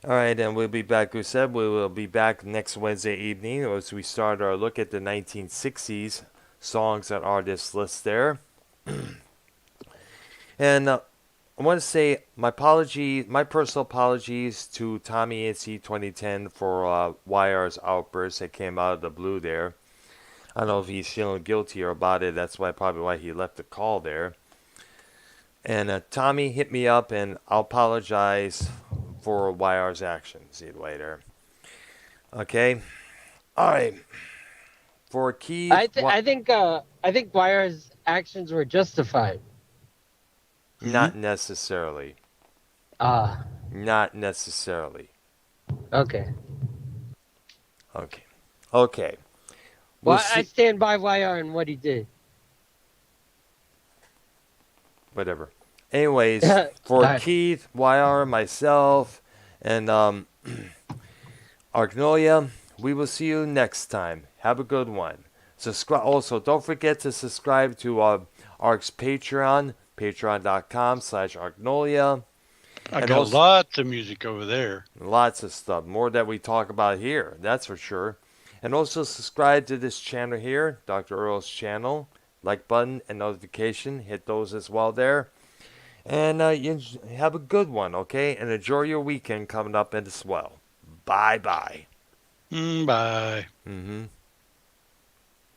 All right, and we'll be back. We said we will be back next Wednesday evening as we start our look at the 1960s songs and artists list there. And I want to say my personal apologies to Tommy NC 2010 for YR's outburst that came out of the blue there. I don't know if he's feeling guilty or about it. That's probably why he left the call there. And Tommy hit me up, and I'll apologize for YR's actions either way there. Okay. All right. For Keith, I think Wire's actions were justified. not necessarily. Ah, Not necessarily. okay. Okay. Okay. Well, We'll I see- stand by YR and what he did. Whatever. Anyways, for Alright. Keith, YR, myself, and Arknolia, we will see you next time. Have a good one. Subscribe. Also, don't forget to subscribe to Ark's Patreon, patreon.com/Arknolia. I And got also- lots of music over there. Lots of stuff. More that we talk about here, that's for sure. And also subscribe to this channel here, Dr. Earl's channel. Like button and notification. Hit those as well there. And you have a good one, okay? And enjoy your weekend coming up as well. Bye-bye. Bye. Mm-hmm.